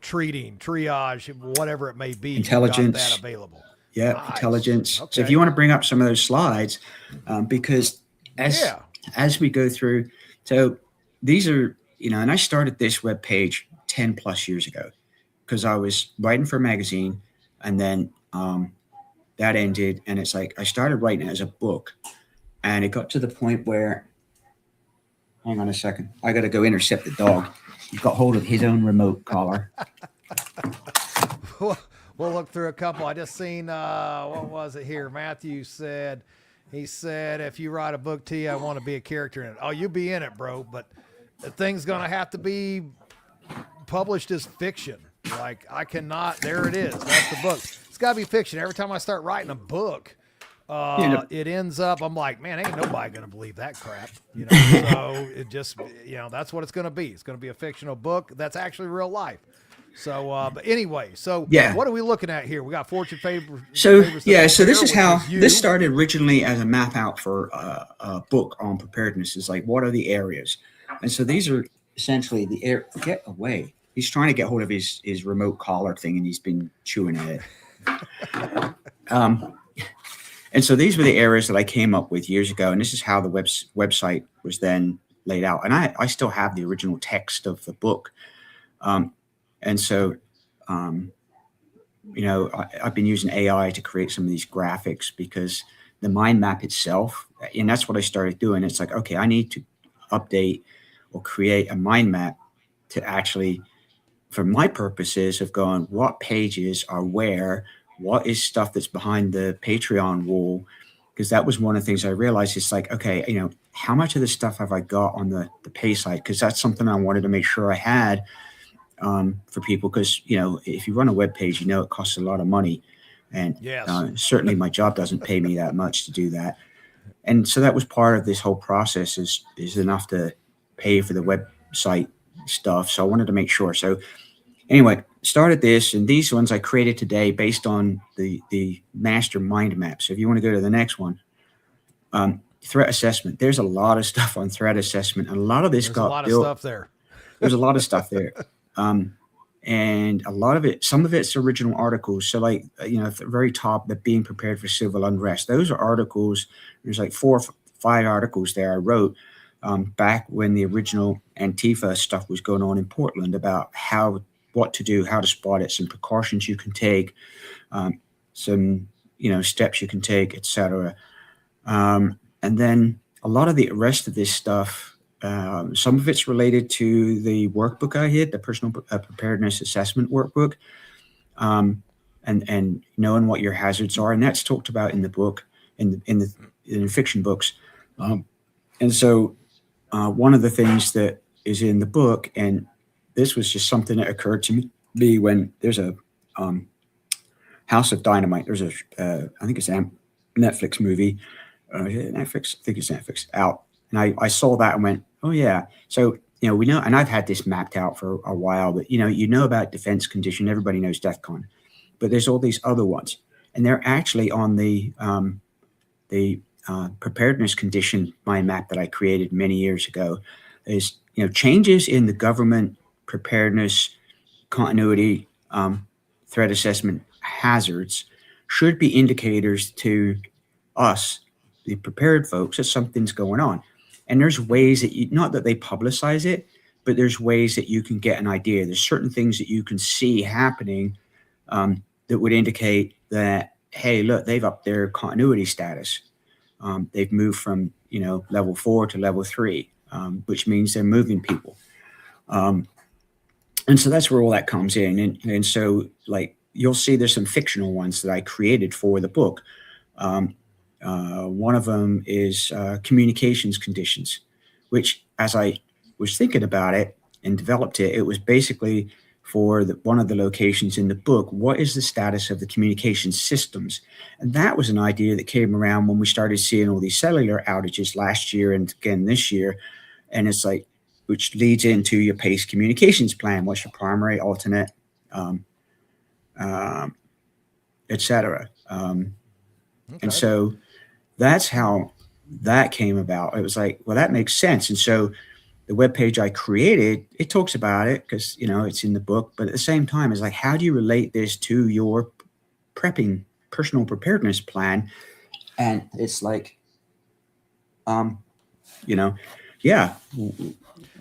treating, triage, whatever it may be. Intelligence. You've got that available. Yeah, nice. Intelligence. Okay. So if you want to bring up some of those slides, because as we go through, so these are, and I started this web page 10 plus years ago because I was writing for a magazine, and then that ended, and it's like I started writing it as a book, and it got to the point where, hang on a second, I got to go intercept the dog. He got hold of his own remote collar. We'll look through a couple. I just seen, what was it here? Matthew said, if you write a book, T, I want to be a character in it. Oh, you be in it, bro. But the thing's going to have to be published as fiction. Like, I cannot, there it is. That's the book. It's got to be fiction. Every time I start writing a book, it ends up, I'm like, man, ain't nobody going to believe that crap. So it just, that's what it's going to be. It's going to be a fictional book that's actually real life. So, but anyway, what are we looking at here? We got fortune favors. So this is how this started originally as a map out for a book on preparedness. Is like, what are the areas? And so these are essentially the air. Get away. He's trying to get hold of his remote collar thing, and he's been chewing at it. And so these were the areas that I came up with years ago, and this is how the website was then laid out. And I still have the original text of the book. And so, I've been using AI to create some of these graphics because the mind map itself, and that's what I started doing. It's like, okay, I need to update or create a mind map to actually, for my purposes of going, what pages are where, what is stuff that's behind the Patreon wall? Because that was one of the things I realized. It's like, okay, how much of this stuff have I got on the pay side? Because that's something I wanted to make sure I had. For people, because if you run a web page, it costs a lot of money, and certainly my job doesn't pay me that much to do that. And so that was part of this whole process is enough to pay for the website stuff. So I wanted to make sure. So anyway, started this, and these ones I created today based on the master mind map. So if you want to go to the next one, threat assessment. There's a lot of stuff on threat assessment, and a lot of this got built. There's a lot of stuff there. There's a lot of stuff there. And a lot of it, some of it's original articles. So like, at the very top, the being prepared for civil unrest. Those are articles. There's like 4 or 5 articles there I wrote back when the original Antifa stuff was going on in Portland about what to do, how to spot it, some precautions you can take, some, steps you can take, etc. And then a lot of the rest of this stuff, some of it's related to the workbook I had, the personal preparedness assessment workbook, and knowing what your hazards are, and that's talked about in the book, in the fiction books. And so one of the things that is in the book, and this was just something that occurred to me when there's a House of Dynamite. There's I think it's a Netflix movie. Is it Netflix? I think it's Netflix out. And I saw that and went, oh yeah. So, we know, and I've had this mapped out for a while, but you know about defense condition. Everybody knows DEFCON, but there's all these other ones, and they're actually on the preparedness condition mind map that I created many years ago. Is changes in the government preparedness continuity threat assessment hazards should be indicators to us, the prepared folks, that something's going on. And there's ways that not that they publicize it, but there's ways that you can get an idea. There's certain things that you can see happening that would indicate that, hey, look, they've upped their continuity status. They've moved from, level 4 to level 3, which means they're moving people. And so that's where all that comes in. And so, like, you'll see there's some fictional ones that I created for the book. One of them is communications conditions, which, as I was thinking about it and developed it, it was basically for one of the locations in the book. What is the status of the communication systems? And that was an idea that came around when we started seeing all these cellular outages last year and again this year. And it's like, which leads into your PACE communications plan. What's your primary, alternate, et cetera. And so that's how that came about. It was like, well, that makes sense. And so the webpage I created, it talks about it because, it's in the book. But at the same time, it's like, how do you relate this to your prepping personal preparedness plan? And it's like, yeah.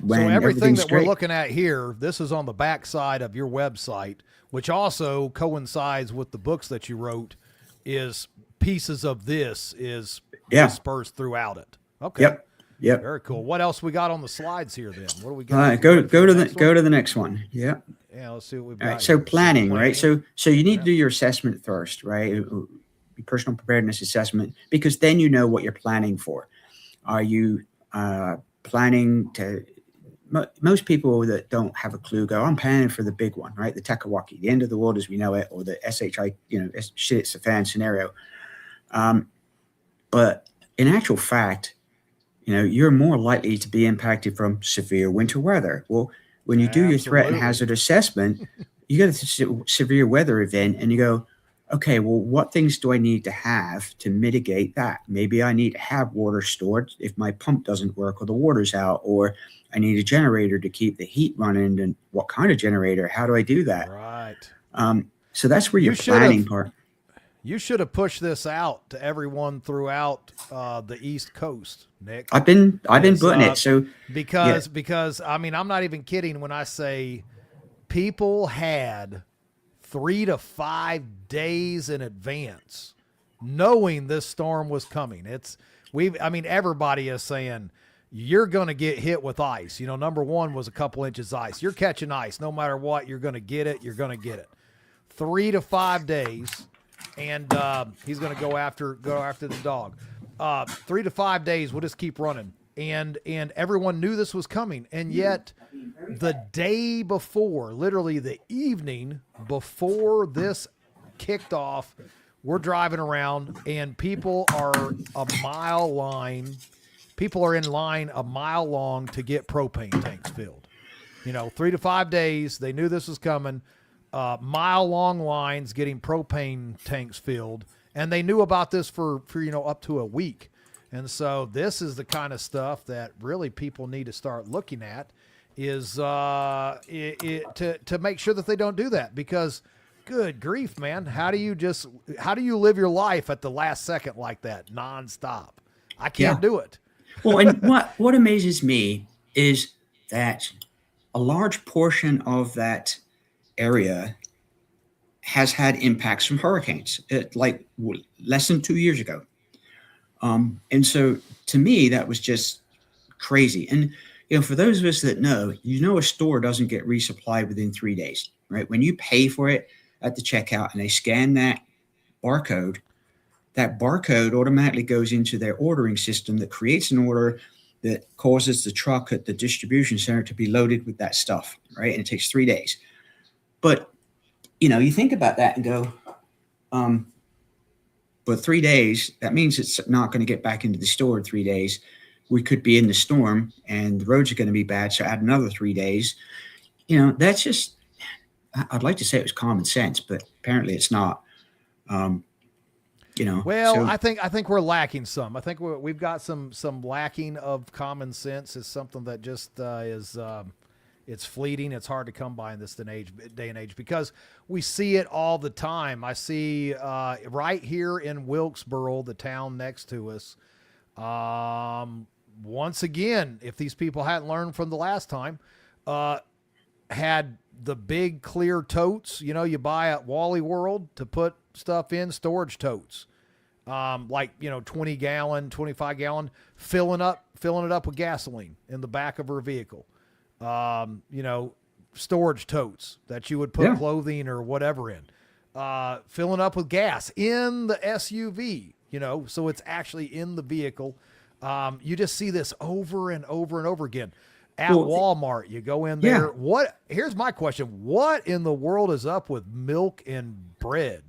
So everything that we're looking at here, this is on the back side of your website, which also coincides with the books that you wrote, is pieces of this is dispersed throughout it. Okay. Yep. Very cool. What else we got on the slides here then? What do we got? Go to the next one. Yeah. Yeah, let's see what we've got. All right, so planning, right? So you need to do your assessment first, right? Your personal preparedness assessment, because then you know what you're planning for. Are you planning to? Most people that don't have a clue go, I'm planning for the big one, right? The Tekawaki, the end of the world as we know it, or the SHI, shit, it's a fan scenario. But in actual fact, you're more likely to be impacted from severe winter weather. Well, when you do your threat and hazard assessment, you get a severe weather event and you go, okay, well, what things do I need to have to mitigate that? Maybe I need to have water stored if my pump doesn't work or the water's out, or I need a generator to keep the heat running. And what kind of generator? How do I do that? Right. So that's where your planning part. You should have pushed this out to everyone throughout the East Coast, Nick. I've been putting it. So because I mean, I'm not even kidding when I say people had 3 to 5 days in advance knowing this storm was coming. Everybody is saying you're going to get hit with ice. Number one was a couple inches ice. You're catching ice no matter what. You're going to get it. You're going to get it. 3 to 5 days. And he's going to go after the dog. 3 to 5 days, we'll just keep running. And everyone knew this was coming. And yet the day before, literally the evening before this kicked off, we're driving around and people are in line a mile long to get propane tanks filled. 3 to 5 days, they knew this was coming. Mile-long lines getting propane tanks filled, and they knew about this for up to a week. And so this is the kind of stuff that really people need to start looking at, is to make sure that they don't do that. Because, good grief, man, how do you live your life at the last second like that, nonstop? I can't do it. Well, and what amazes me is that a large portion of that area has had impacts from hurricanes, like less than 2 years ago. And so to me, that was just crazy. And, for those of us that know, a store doesn't get resupplied within 3 days, right? When you pay for it at the checkout and they scan that barcode automatically goes into their ordering system that creates an order that causes the truck at the distribution center to be loaded with that stuff, right? And it takes 3 days. But, you think about that and go, but 3 days, that means it's not going to get back into the store in 3 days. We could be in the storm and the roads are going to be bad. So add another 3 days. That's just, I'd like to say it was common sense, but apparently it's not. Well, so, I think we're lacking some. I think we've got some lacking of common sense. Is something that just is it's fleeting. It's hard to come by in this day and age because we see it all the time. I see right here in Wilkesboro, the town next to us. Once again, if these people hadn't learned from the last time, had the big clear totes, you buy at Wally World to put stuff in, storage totes, 20 gallon, 25 gallon, filling it up with gasoline in the back of her vehicle. Storage totes that you would put clothing or whatever in, filling up with gas in the SUV, so it's actually in the vehicle. You just see this over and over and over again. At Walmart, you go in there. Yeah. Here's my question. What in the world is up with milk and bread?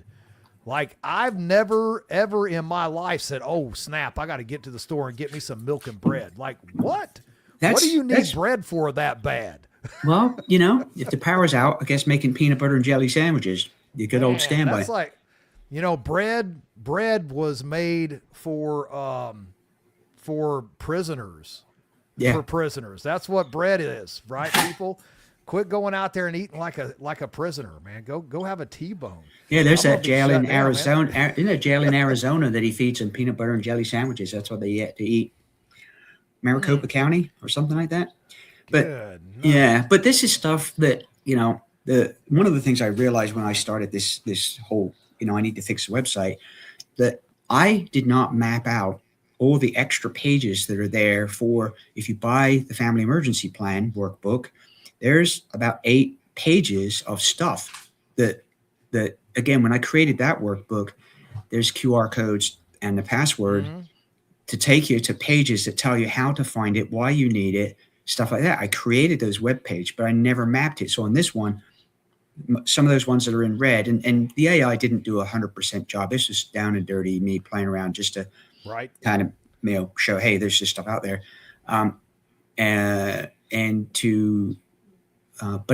Like, I've never, ever in my life said, oh, snap, I got to get to the store and get me some milk and bread. Like, what? What do you need bread for that bad? Well, if the power's out, I guess making peanut butter and jelly sandwiches, the good old standby. That's like, bread was made for prisoners. Yeah. For prisoners. That's what bread is, right, people? Quit going out there and eating like a prisoner, man. Go have a T-bone. Yeah, there's that jail in Arizona. Isn't there a jail in Arizona that he feeds them peanut butter and jelly sandwiches? That's what they get to eat. Maricopa County or something like that. But but this is stuff that, one of the things I realized when I started this whole, I need to fix the website, that I did not map out all the extra pages that are there for, if you buy the Family Emergency Plan workbook, there's about 8 pages of stuff that again, when I created that workbook, there's QR codes and the password to take you to pages that tell you how to find it, why you need it, stuff like that. I created those web pages, but I never mapped it. So on this one, some of those ones that are in red, and the AI didn't do 100% job. This is down and dirty, me playing around just to kind of show, hey, there's this stuff out there, but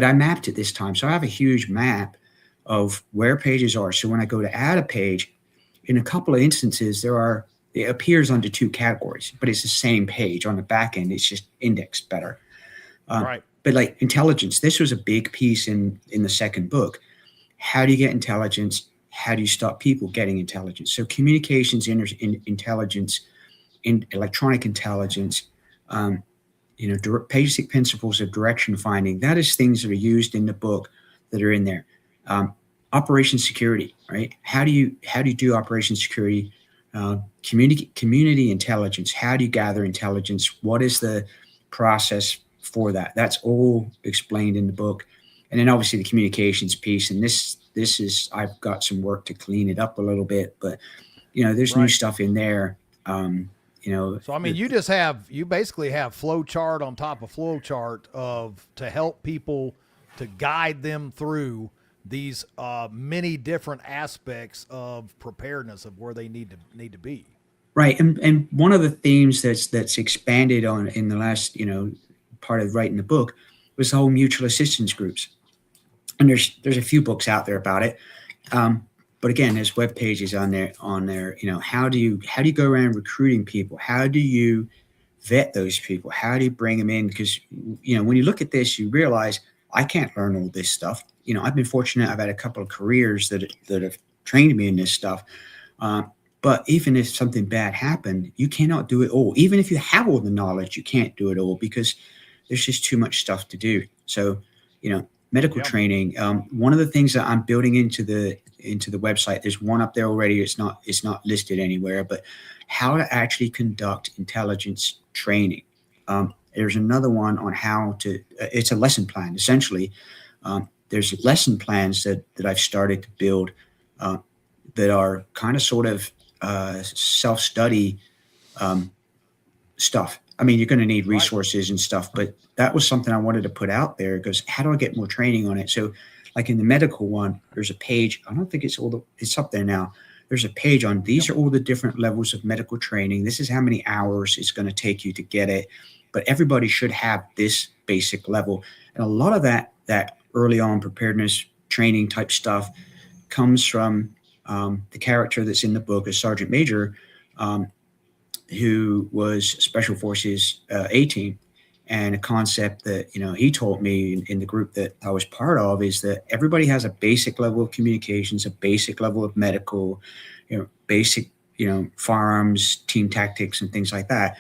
I mapped it this time, so I have a huge map of where pages are. So when I go to add a page, in a couple of instances it appears under 2 categories, but it's the same page on the back end. It's just indexed better. But like intelligence, this was a big piece in the second book. How do you get intelligence? How do you stop people getting intelligence? So communications, intelligence, in electronic intelligence, basic principles of direction finding. That is things that are used in the book that are in there. Operation security, right? How do you do operation security? Community intelligence. How do you gather intelligence? What is the process for that? That's all explained in the book. And then obviously the communications piece. And this is, I've got some work to clean it up a little bit, but there's new stuff in there. So, I mean, you basically have flow chart on top of flow chart to help people, to guide them through these many different aspects of preparedness of where they need to be. Right. And one of the themes that's expanded on in the last, part of writing the book was the whole mutual assistance groups. And there's a few books out there about it. But again, there's web pages on there, how do you go around recruiting people? How do you vet those people? How do you bring them in? Because, when you look at this, you realize I can't learn all this stuff. I've been fortunate. I've had a couple of careers that have trained me in this stuff. But even if something bad happened, you cannot do it all. Even if you have all the knowledge, you can't do it all because there's just too much stuff to do. So, medical training. One of the things that I'm building into the website, there's one up there already. It's not listed anywhere, but how to actually conduct intelligence training. There's another one on how to, it's a lesson plan, essentially. There's lesson plans that I've started to build that are kind of sort of self-study stuff. I mean, you're going to need resources and stuff, but that was something I wanted to put out there because how do I get more training on it? So like in the medical one, there's a page. I don't think it's it's up there now. There's a page on these are all the different levels of medical training. This is how many hours it's going to take you to get it. But everybody should have this basic level. And a lot of that early on preparedness training type stuff comes from the character that's in the book, a Sergeant Major, who was Special Forces A-Team. And a concept that, he taught me in the group that I was part of is that everybody has a basic level of communications, a basic level of medical, basic, firearms, team tactics and things like that.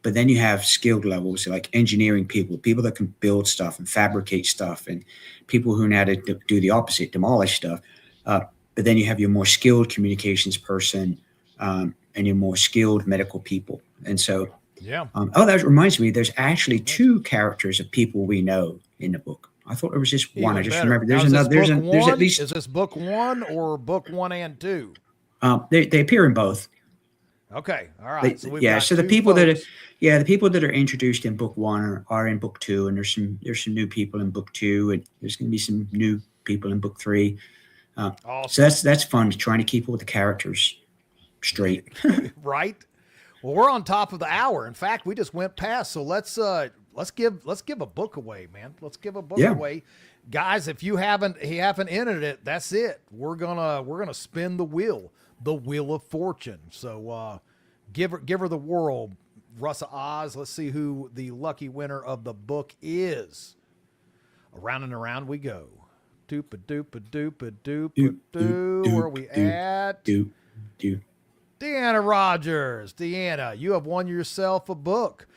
But then you have skilled levels like engineering people that can build stuff and fabricate stuff, and people who know how to do the opposite, demolish stuff. But then you have your more skilled communications person and your more skilled medical people. And so, that reminds me, there's actually 2 characters of people we know in the book. I thought there was just one. I just remember there's another. There's at least. Is this book 1 or book 1 and 2? They appear in both. Okay, all right. So the people that are introduced in book 1 are in book 2, and there's some new people in book 2, and there's going to be some new people in book 3. Awesome. So that's fun, trying to keep all the characters straight. Right. Well, we're on top of the hour. In fact, we just went past. So let's give a book away, man. Let's give a book away, guys. If you haven't entered it, that's it. We're gonna spin the wheel of fortune. So give her the whirl, Russ of Oz. Let's see who the lucky winner of the book is. Around and around we go. Doopa doopa doopa doopa doo. Where are we at? Deanna Rogers. Deanna, you have won yourself a book.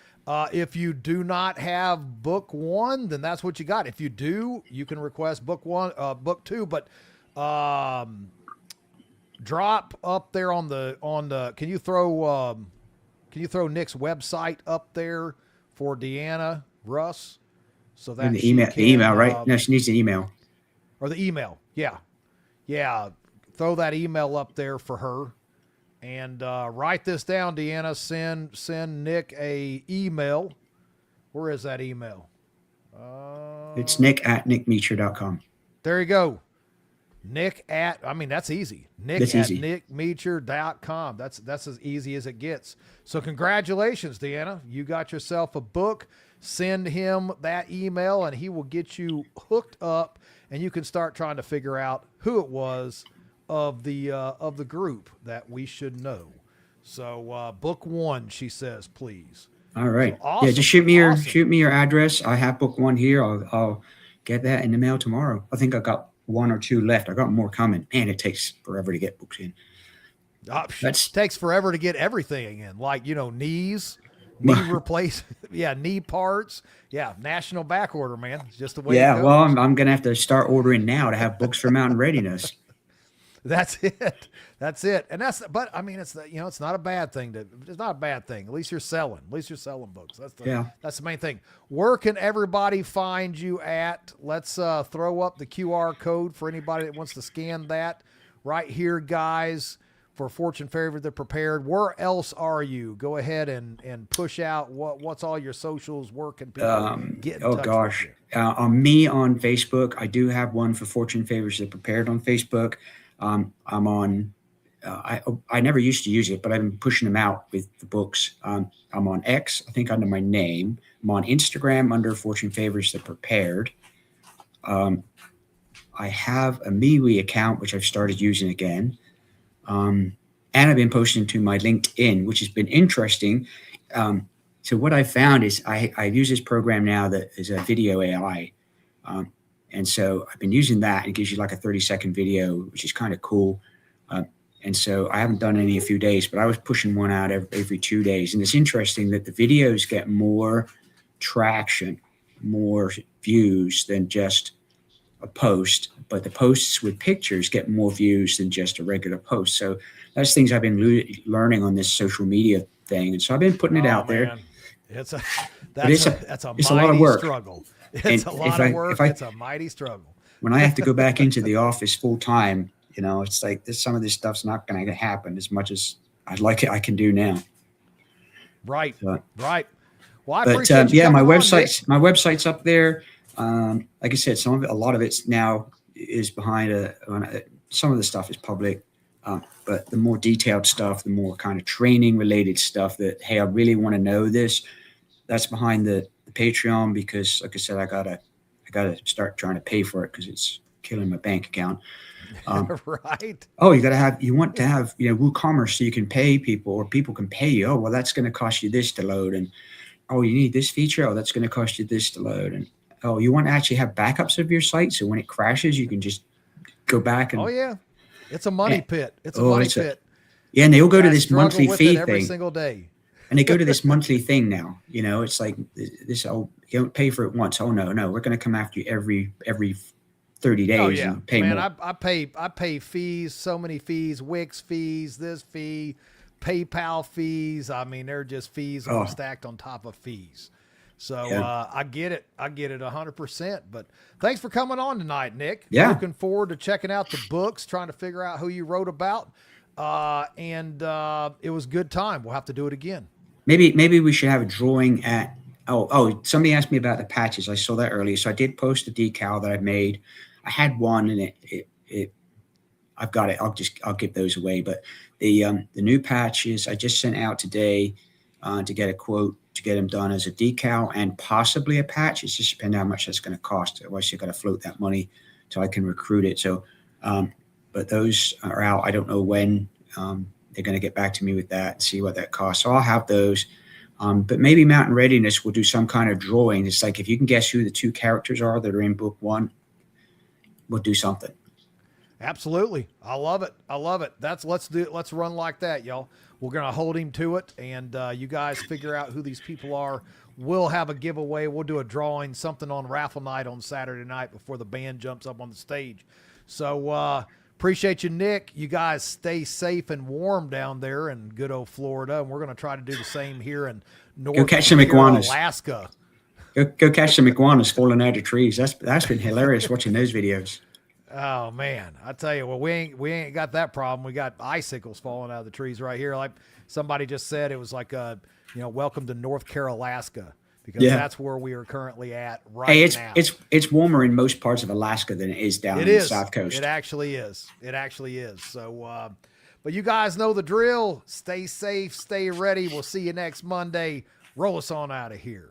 If you do not have book 1, then that's what you got. If you do, you can request book 2, but drop up there on the can you throw Nick's website up there for Deanna, Russ? So that the email, right? No, she needs an email. Or the email. Yeah. Throw that email up there for her. And write this down, Deanna. Send Nick a email. Where is that email? It's nick@nickmeacher.com. There you go. That's easy. Nick@nickmeacher.com. That's as easy as it gets. So congratulations, Deanna. You got yourself a book. Send him that email and he will get you hooked up, and you can start trying to figure out who it was of the group that we should know. So book 1, she says, please. All right. So awesome. Yeah, just shoot me your address. I have book 1 here. I'll get that in the mail tomorrow. I think I got 1 or 2 left. I got more coming. Man, it takes forever to get books in. It takes forever to get everything in, like knees, knee replace, knee parts, national back order, man. It's just the way. Yeah, it goes. well, I'm gonna have to start ordering now to have books for Mountain Readiness. That's it. And but it's not a bad thing it's not a bad thing. At least you're selling books. That's the main thing. Where can everybody find you at? Let's throw up the QR code for anybody that wants to scan that right here, guys, for Fortune Favorite, They're Prepared. Where else are you? Go ahead and push out what's all your socials. Where can people get in touch with you? On me on Facebook. I do have one for Fortune Favors They're Prepared on Facebook. I'm on, I never used to use it, but I've been pushing them out with the books. I'm on X, I think under my name. I'm on Instagram under Fortune Favors They're Prepared. I have a MeWe account, which I've started using again. And I've been posting to my LinkedIn, which has been interesting. So what I found is I use this program now that is a video AI. And so I've been using that. It gives you like a 30-second video, which is kind of cool. And so I haven't done any a few days, but I was pushing one out every 2 days. And it's interesting that the videos get more traction, more views than just a post, but the posts with pictures get more views than just a regular post. So that's things I've been learning on this social media thing. And so I've been putting it out there. It's a lot of work. Struggle. It's a lot of work. It's a mighty struggle. When I have to go back into the office full time, it's like some of this stuff's not going to happen as much as I'd like it. I can do now. Right. So, Right. Well, I but appreciate you yeah, coming on, Nick. my website's up there. Like I said, a lot of it's now is behind some of the stuff is public. But the more detailed stuff, the more kind of training related stuff that, hey, I really want to know this, that's behind the Patreon, because like I said, I gotta start trying to pay for it because it's killing my bank account. Right. Oh, you want to have, WooCommerce so you can pay people or people can pay you. Oh, well, that's going to cost you this to load. And, oh, you need this feature. Oh, that's going to cost you this to load. And, oh, you want to actually have backups of your site. So when it crashes, you can just go back and, Oh yeah. It's a money pit. It's a oh, money it's a, pit. yeah. And they all go to I this struggle monthly with fee it every thing. single day. And they go to this monthly thing now. It's like this. Oh, you don't pay for it once. Oh no, we're going to come after you every 30 days Oh yeah, and pay man. more. I pay fees, so many fees, Wix fees, this fee, PayPal fees. I mean, they're just fees Oh. stacked on top of fees. So Yeah. I get it. I get it 100%. But thanks for coming on tonight, Nick. Yeah. Looking forward to checking out the books, trying to figure out who you wrote about. And it was a good time. We'll have to do it again. Maybe we should have a drawing at. Oh, somebody asked me about the patches. I saw that earlier. So I did post a decal that I made. I had one and I've got it. I'll give those away. But the new patches I just sent out today to get a quote to get them done as a decal and possibly a patch. It's just depending how much that's going to cost. Otherwise, you got to float that money so I can recruit it. So, but those are out. I don't know when they're going to get back to me with that and see what that costs. So I'll have those. But maybe Mountain Readiness will do some kind of drawing. It's like if you can guess who the two characters are that are in book one, we'll do something. Absolutely. I love it. I love it. Let's run like that, y'all. We're going to hold him to it. And you guys figure out who these people are. We'll have a giveaway. We'll do a drawing, something on raffle night on Saturday night before the band jumps up on the stage. So appreciate you, Nick. You guys stay safe and warm down there in good old Florida. And we're going to try to do the same here in North catch some iguanas. Alaska. Go catch some iguanas falling out of trees. That's been hilarious watching those videos. Oh man, I tell you, well, we ain't got that problem. We got icicles falling out of the trees right here. Like somebody just said, it was like welcome to North Carolina, because that's where we are currently at right now. It's warmer in most parts of Alaska than it is down in the South Coast. It actually is. It actually is. So, but you guys know the drill. Stay safe. Stay ready. We'll see you next Monday. Roll us on out of here.